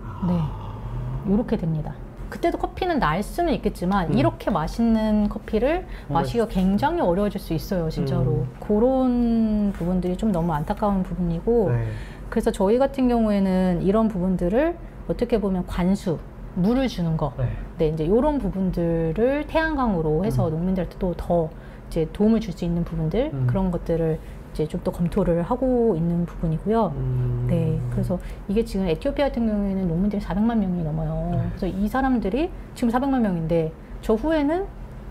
Speaker 2: 이렇게 됩니다. 그때도 커피는 날 수는 있겠지만 이렇게 맛있는 커피를 마시기가 굉장히 어려워질 수 있어요, 진짜로. 그런 부분들이 좀 너무 안타까운 부분이고 네. 그래서 저희 같은 경우에는 이런 부분들을 어떻게 보면 관수, 물을 주는 거, 네, 이제 이런 부분들을 태양광으로 해서 농민들한테 또 더 이제 도움을 줄 수 있는 부분들 그런 것들을 이제 좀 더 검토를 하고 있는 부분이고요. 네, 그래서 이게 지금 에티오피아 같은 경우에는 농민들이 400만 명이 넘어요. 그래서 이 사람들이 지금 400만 명인데 저 후에는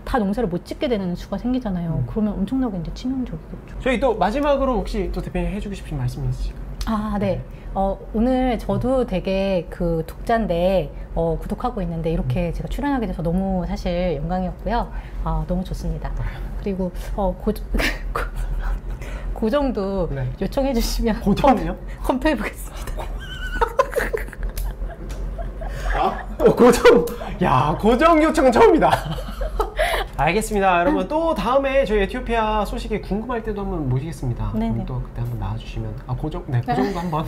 Speaker 2: 다 농사를 못 짓게 되는 수가 생기잖아요. 그러면 엄청나게 이제 치명적이겠죠.
Speaker 1: 저희 또 마지막으로 혹시 또 대표님 해주고 싶으신 말씀이 있으실까요?
Speaker 2: 아, 네. 오늘 저도 되게 그 독자인데 구독하고 있는데 이렇게 제가 출연하게 돼서 너무 사실 영광이었고요. 너무 좋습니다. 그리고 고정도 네. 요청해 주시면
Speaker 1: 고정이요?
Speaker 2: 검토해 보겠습니다.
Speaker 1: 고정! 야, 고정 요청은 처음이다. 알겠습니다. 여러분 또 다음에 저희 에티오피아 소식이 궁금할 때도 한번 모시겠습니다. 또 그때 한번 나와주시면 고정도 한번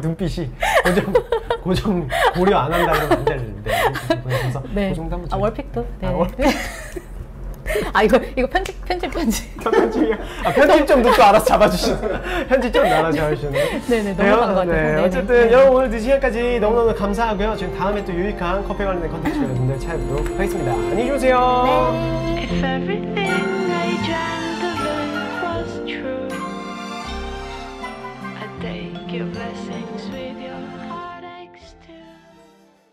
Speaker 1: 눈빛이 고정 고려 안 한다 그러면 안 되는데 그래서
Speaker 2: 네.
Speaker 1: 고정도 한번
Speaker 2: 월픽도 네.
Speaker 1: 월픽.
Speaker 2: 이거 편집
Speaker 1: 편집이요? 편집점도 또 알아서 잡아주시는 편집점 알아서 잡아주시네.
Speaker 2: 네네 넘어간 것 같아요.
Speaker 1: 네, 어쨌든 여러분 오늘 늦은 시간까지 너무너무 감사하고요. 지금 다음에 또 유익한 커피 관련된 컨텐츠를 여러분들 찾아뵙도록 하겠습니다. 안녕히 주무세요.
Speaker 2: 네.